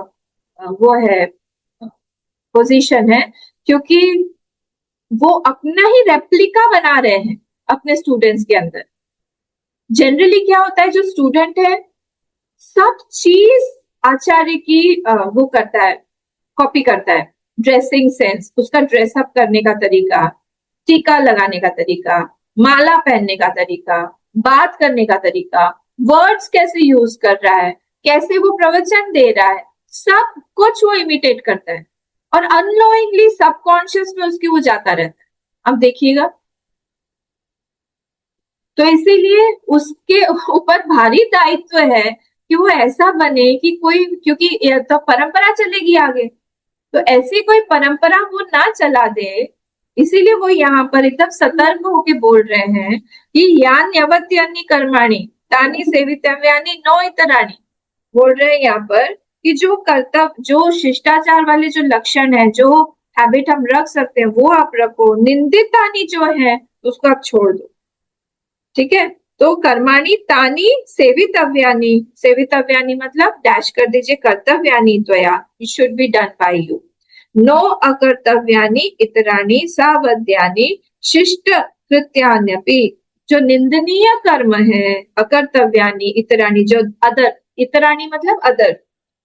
वो है, पोजीशन है, क्योंकि वो अपना ही रेप्लिका बना रहे हैं अपने स्टूडेंट्स के अंदर। जनरली क्या होता है, जो स्टूडेंट है सब चीज आचार्य की वो करता है, कॉपी करता है। ड्रेसिंग सेंस, उसका ड्रेसअप करने का तरीका, टीका लगाने का तरीका, माला पहनने का तरीका, बात करने का तरीका, वर्ड्स कैसे यूज कर रहा है, कैसे वो प्रवचन दे रहा है, सब कुछ वो इमिटेट करता है। और अननोइंगली सबकॉन्शियस में उसकी वो जाता रहता है। अब देखिएगा, तो इसीलिए उसके ऊपर भारी दायित्व है कि वो ऐसा बने कि कोई, क्योंकि तो परंपरा चलेगी आगे, तो ऐसी कोई परंपरा वो ना चला दे। इसीलिए वो यहाँ पर एकदम सतर्क होके बोल रहे हैं कि यान यवत्यानि कर्माणि तानि सेवितव्यानि नो इतराणि। बोल रहे हैं यहाँ पर कि जो कर्तव्य, जो शिष्टाचार वाले जो लक्षण है, जो हैबिट हम रख सकते हैं वो आप रखो, निंदितानि जो है उसको आप छोड़ दो। ठीक है, तो कर्माणि तानि सेवितव्यानि, सेवितव्यानि मतलब डैश कर दीजिए, कर्तव्यानि त्वया, it should be done by you. नो अकर्तव्यानि इतराणि सावध्यानि शिष्ट कृत्यान्यपि। जो निंदनीय कर्म है, अकर्तव्यानि इतराणि, जो अदर, इतराणि मतलब अदर,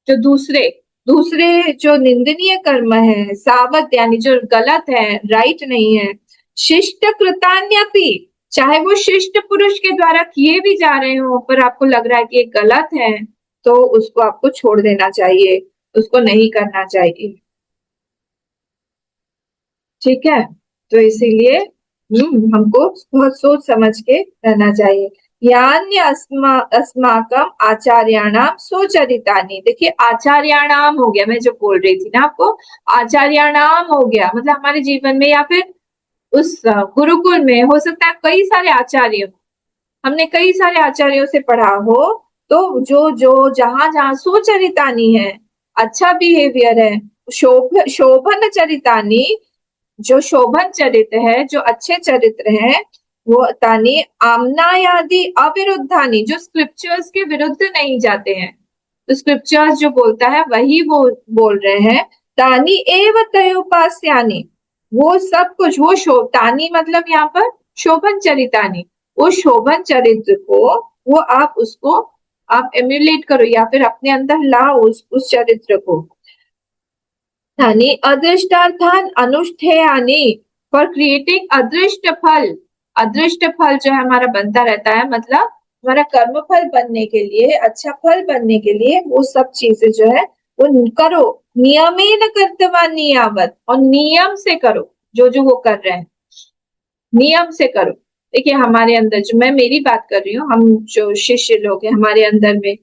जो दूसरे दूसरे जो निंदनीय कर्म है, सावध्यानि जो गलत है, राइट नहीं है, शिष्ट कृतान्यपि, चाहे वो शिष्ट पुरुष के द्वारा किए भी जा रहे हो पर आपको लग रहा है कि ये गलत है, तो उसको आपको छोड़ देना चाहिए, उसको नहीं करना चाहिए। ठीक है, तो इसीलिए हमको बहुत सोच समझ के रहना चाहिए। यान्य अस्माकम आचार्याणाम सोचरितानि। देखिए, आचार्याणाम हो गया, मैं जो बोल रही थी ना आपको, आचार्याणाम हो गया मतलब हमारे जीवन में या फिर उस गुरुकुल में हो सकता है कई सारे आचार्य, हमने कई सारे आचार्यों से पढ़ा हो, तो जो जो जहां जहां सुचरितानी है, अच्छा बिहेवियर है, शोभन चरितानी, जो शोभन चरित्र है, जो अच्छे चरित्र हैं, वो तानी आमनायादि अविरुद्धानी, जो स्क्रिप्चर्स के विरुद्ध नहीं जाते हैं, तो स्क्रिप्चर्स जो बोलता है वही वो बोल रहे हैं। तानी एव तयोपास्यानि, वो सब कुछ, वो तानी मतलब यहाँ पर शोभन चरितानी, वो शोभन चरित्र को वो आप उसको आप एम्युलेट करो या फिर अपने अंदर लाओ उस चरित्र को। तानी अदृष्टार्थान अनुष्ठेयानि, फॉर क्रिएटिंग अदृष्ट फल। अदृष्ट फल जो है हमारा बनता रहता है, मतलब हमारा कर्म फल बनने के लिए, अच्छा फल बनने के लिए वो सब चीजें जो है वो करो। नियमेन कर्तव्यानि यावत्, और नियम से करो जो जो वो कर रहे हैं, नियम से करो। देखिए हमारे अंदर जो, मैं मेरी बात कर रही हूँ, हम जो शिष्य लोग हैं हमारे अंदर में,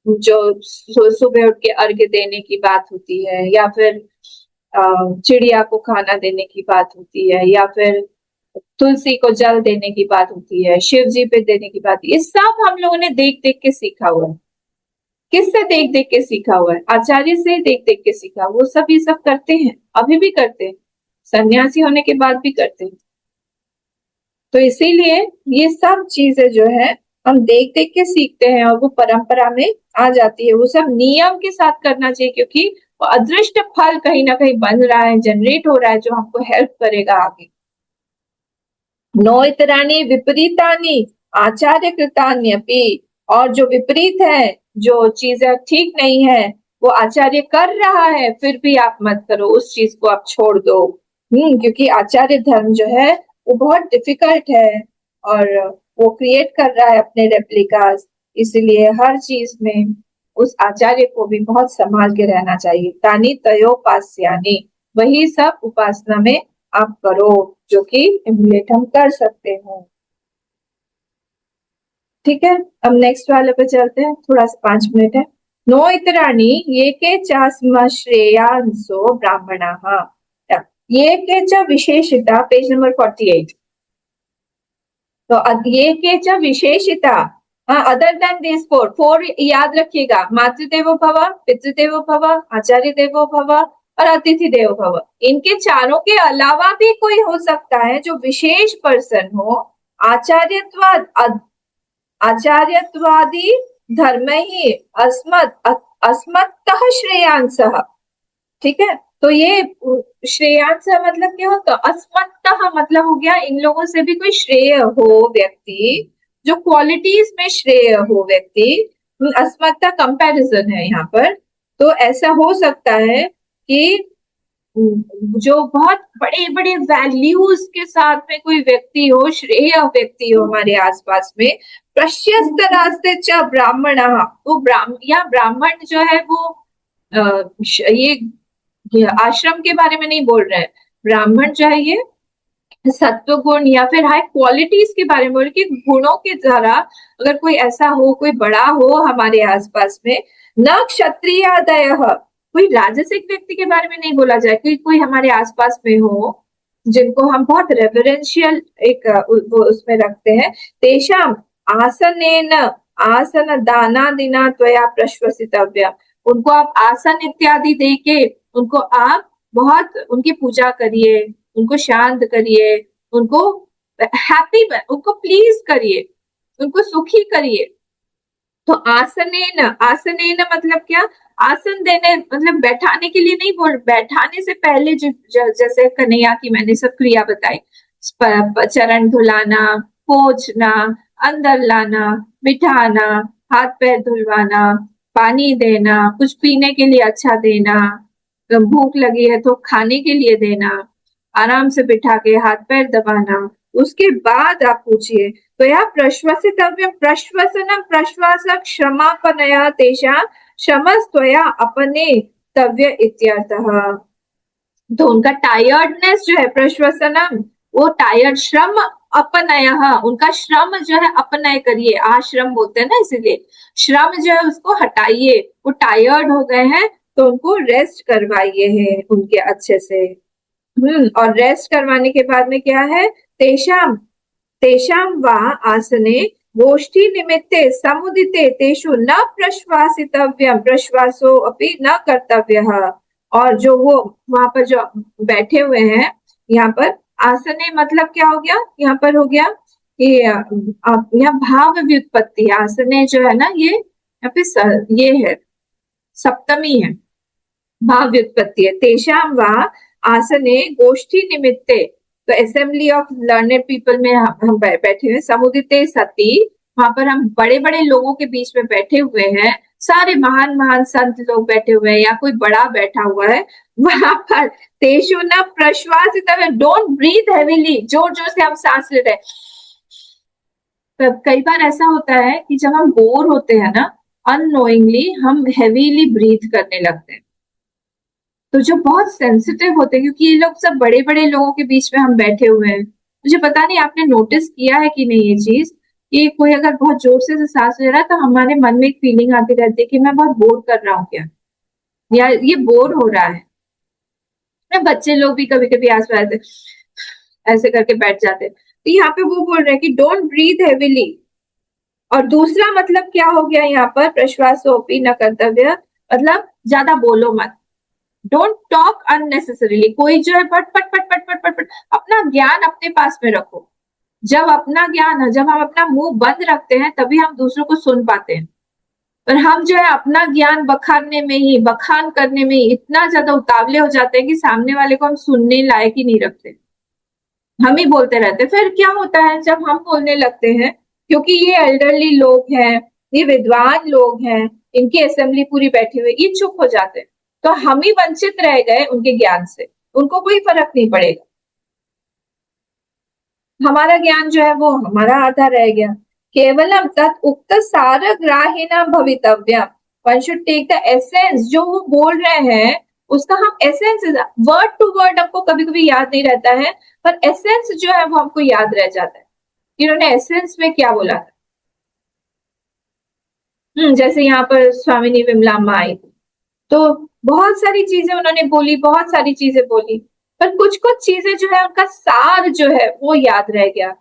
जो सुबह उठ के अर्घ्य देने की बात होती है, या फिर चिड़िया को खाना देने की बात होती है, या फिर तुलसी को जल देने की बात होती है, शिव जी पे देने की बात, ये सब हम लोगों ने देख देख के सीखा हुआ है। किससे देख देख के सीखा हुआ है? आचार्य से देख देख के सीखा। वो सब ये सब करते हैं, अभी भी करते हैं, सन्यासी होने के बाद भी करते हैं। तो इसीलिए ये सब चीजें जो है हम देख देख के सीखते हैं और वो परंपरा में आ जाती है। वो सब नियम के साथ करना चाहिए, क्योंकि वो अदृष्ट फल कहीं ना कहीं बन रहा है, जनरेट हो रहा है, जो हमको हेल्प करेगा आगे। नो इतरानी विपरीतानी आचार्य कृतान्यपि, और जो विपरीत है, जो चीजें ठीक नहीं है, वो आचार्य कर रहा है, फिर भी आप मत करो, उस चीज को आप छोड़ दो। क्योंकि आचार्य धर्म जो है वो बहुत डिफिकल्ट है, और वो क्रिएट कर रहा है अपने रेप्लिकास, इसलिए हर चीज में उस आचार्य को भी बहुत संभाल के रहना चाहिए। तानी तयोपास्यानि, वही सब उपासना में आप करो जो कि इम्युलेट हम कर सकते हो। ठीक है, अब नेक्स्ट वाले पे चलते हैं, थोड़ा सा 5 मिनट है। नो इतराणी ये के चास्म श्रेयांसो ब्राह्मणाः, ये के च विशेषिता, पेज नंबर 48। तो ये के च विशेषिता, अदर देन दिस फोर याद रखिएगा, मातृदेवो भव, पितृदेवो भव, आचार्य देवो भव और अतिथि देवो भव। इनके चारों के अलावा भी कोई हो सकता है जो विशेष पर्सन हो, आचार्यत्वादि धर्म ही अस्मत्तः श्रेयांसः। ठीक है, तो ये श्रेयांस मतलब क्या होता है? अस्मत्तः मतलब हो गया इन लोगों से भी कोई श्रेय हो व्यक्ति, जो क्वालिटीज में श्रेय हो व्यक्ति। अस्मत्ता कंपैरिजन है यहाँ पर। तो ऐसा हो सकता है कि जो बहुत बड़े बड़े वैल्यूज के साथ में कोई व्यक्ति हो, श्रेय व्यक्ति हो हमारे आसपास में, प्रशस्त रास्ते च ब्राह्मण, वो ब्राह्मण जो है वो ये आश्रम के बारे में नहीं बोल रहे हैं। ब्राह्मण जो है ये सत्व गुण या फिर हाई क्वालिटीज के बारे में बोल, कि गुणों के द्वारा अगर कोई ऐसा हो, कोई बड़ा हो हमारे आसपास में, न क्षत्रियादय, कोई राजसिक व्यक्ति के बारे में नहीं बोला जाए, कोई हमारे आसपास में हो जिनको हम बहुत रेफरेंशियल एक उसमें रखते हैं। तेषाम आसनेन आसन दाना दिना त्वया प्रश्वसितव्य, उनको आप आसन इत्यादि दे के उनको आप बहुत उनकी पूजा करिए, उनको शांत करिए, उनको हैप्पी, उनको प्लीज करिए, उनको सुखी करिए। तो आसनेन, आसनेन मतलब क्या? आसन देने मतलब बैठाने के लिए नहीं बोल, बैठाने से पहले जैसे कन्हैया की मैंने सब क्रिया बताई, चरण धुलाना, पोंछना, अंदर लाना, बिठाना, हाथ पैर धुलवाना, पानी देना, कुछ पीने के लिए अच्छा देना, भूख लगी है तो खाने के लिए देना, आराम से बिठा के हाथ पैर दबाना, उसके बाद आप पूछिए। तो यह प्रश्वसितव्यम, प्रश्वसनम प्रश्वासक श्रमापनया तेषां श्रमस्त्वया अपने तव्य इत्यर्थः। तो उनका टायर्डनेस जो है, प्रश्वसनम वो टायर्ड, श्रम अपनय, उनका श्रम जो है अपनय करिए, आश्रम बोलते हैं ना, इसीलिए श्रम जो है उसको हटाइए। वो टायर्ड हो गए हैं तो उनको रेस्ट करवाइए है उनके अच्छे से। और रेस्ट करवाने के बाद में क्या है? तेषाम तेषाम वा आसने गोष्ठी निमित्ते समुदिते तेषु न प्रश्वासितव्यम प्रश्वासो अपि न कर्तव्यः। और जो वो वहां पर जो बैठे हुए हैं, यहाँ पर आसने मतलब क्या हो गया, यहाँ पर हो गया कि यहाँ भाव व्युत्पत्ति, आसने जो है ना ये यहाँ पे ये है सप्तमी है, भाव व्युत्पत्ति है। तेषाम वा आसने गोष्ठी निमित्ते, तो असेंबली ऑफ लर्नेड पीपल में हम बैठे हुए, समुदिते सती, वहां पर हम बड़े बड़े लोगों के बीच में बैठे हुए हैं, सारे महान महान संत लोग बैठे हुए हैं या कोई बड़ा बैठा हुआ है वहां पर। तेषु न प्रश्वासित, डोंट ब्रीथ हेवीली, जोर जोर से हम सांस ले रहे हैं। कई बार ऐसा होता है कि जब हम बोर होते हैं ना, अननोइंगली हम हेवीली ब्रीथ करने लगते हैं। तो जो बहुत सेंसिटिव होते हैं, क्योंकि ये लोग सब बड़े बड़े लोगों के बीच में हम बैठे हुए हैं, मुझे पता नहीं आपने नोटिस किया है कि नहीं ये चीज, कि कोई अगर बहुत जोर से सांस ले रहा है तो हमारे मन में एक फीलिंग आती रहती है कि मैं बहुत बोर कर रहा हूँ क्या, या ये बोर हो रहा है। बच्चे लोग भी कभी कभी आसपास ऐसे करके बैठ जाते हैं। तो यहाँ पे वो बोल रहे हैं कि डोंट ब्रीथ हेवीली। और दूसरा मतलब क्या हो गया यहाँ पर, प्रश्वासोपि न कर्तव्य, मतलब ज्यादा बोलो मत, डोंट टॉक अननेसेसरीली। कोई जो है पट पट पट पट पट पट पट, अपना ज्ञान अपने पास में रखो। जब अपना ज्ञान, जब हम अपना मुंह बंद रखते हैं तभी हम दूसरों को सुन पाते हैं। पर हम जो है अपना ज्ञान बखानने में ही, बखान करने में ही इतना ज्यादा उतावले हो जाते हैं कि सामने वाले को हम सुनने लायक ही नहीं रखते, हम ही बोलते रहते हैं। फिर क्या होता है जब हम बोलने लगते हैं, क्योंकि ये एल्डरली लोग हैं, ये विद्वान लोग हैं, इनकी असेंबली पूरी बैठी हुई, ये चुप हो जाते हैं, तो हम ही वंचित रह गए उनके ज्ञान से, उनको कोई फर्क नहीं पड़ेगा। हमारा ज्ञान जो है वो हमारा आधा रह गया। केवलम तत् उक्त सारग्राहिणा भवितव्यम, one should take the essence, जो वो बोल रहे हैं उसका हम एसेंस, वर्ड टू वर्ड हमको कभी कभी याद नहीं रहता है, पर एसेंस जो है वो हमको याद रह जाता है, इन्होंने एसेंस में क्या बोला था। जैसे यहाँ पर स्वामिनी विमलाम्मा आई तो बहुत सारी चीजें उन्होंने बोली, बहुत सारी चीजें बोली, पर कुछ कुछ चीजें जो है उनका सार जो है वो याद रह गया।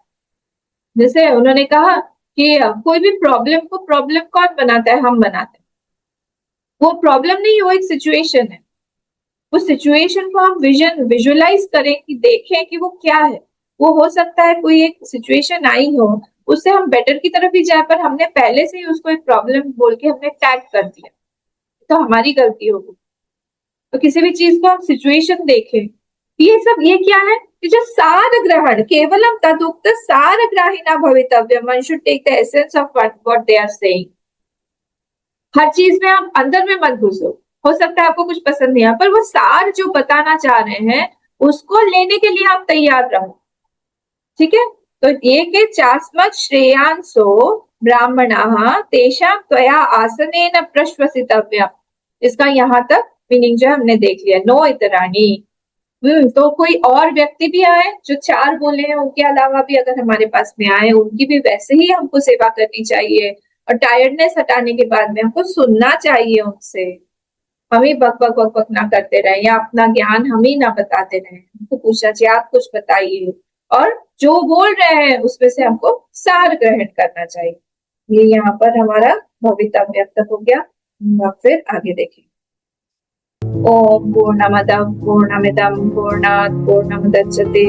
जैसे उन्होंने कहा कि कोई भी प्रॉब्लम को, प्रॉब्लम कौन बनाता है, हम बनाते हैं। वो प्रॉब्लम नहीं, वो एक सिचुएशन है। उस सिचुएशन को हम विजुअलाइज करें, कि देखें कि वो क्या है। वो हो सकता है कोई एक सिचुएशन आई हो, उससे हम बेटर की तरफ ही जाए, पर हमने पहले से ही उसको एक प्रॉब्लम बोल के हमने टैग कर दिया, तो हमारी गलती होगी। तो किसी भी चीज को हम सिचुएशन देखें, ये सब ये क्या है कि जो सार ग्रहण, केवलम तदुक्त सार ग्राहिणा भवितव्य, one should take the essence of what they are saying. हर चीज में आप अंदर में मत घुसो, हो सकता है आपको कुछ पसंद नहीं आया, पर वो सार जो बताना चाह रहे हैं उसको लेने के लिए आप तैयार रहो, ठीक है। तो ये के चास्मत् श्रेयांसो ब्राह्मणाः तेषां त्वया आसनेन प्रश्वसितव्यम्, इसका यहाँ तक मीनिंग जो हमने देख लिया। नो इतराणी, तो कोई और व्यक्ति भी आए जो चार बोले हैं, उनके अलावा भी अगर हमारे पास में आए, उनकी भी वैसे ही हमको सेवा करनी चाहिए, और टायर्डनेस हटाने के बाद में हमको सुनना चाहिए उनसे। हम ही बक बक बक बक ना करते रहे, या अपना ज्ञान हम ही ना बताते रहे, हमको पूछना चाहिए आप कुछ बताइए, और जो बोल रहे हैं उसमें से हमको सार ग्रहण करना चाहिए। ये यहाँ पर हमारा भवितव्य तक हो गया। अब फिर आगे देखें। ओम पूर्णमदः पूर्णमिदं पूर्णात् पूर्णमुदच्यते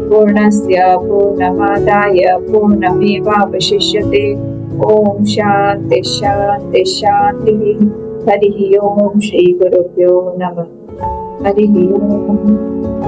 पूर्णस्य पूर्णमादाय पूर्णमेवावशिष्यते। ओम शांति शांति शांति। हरि ओम। श्री गुरुभ्यो नमः। हरि ओम।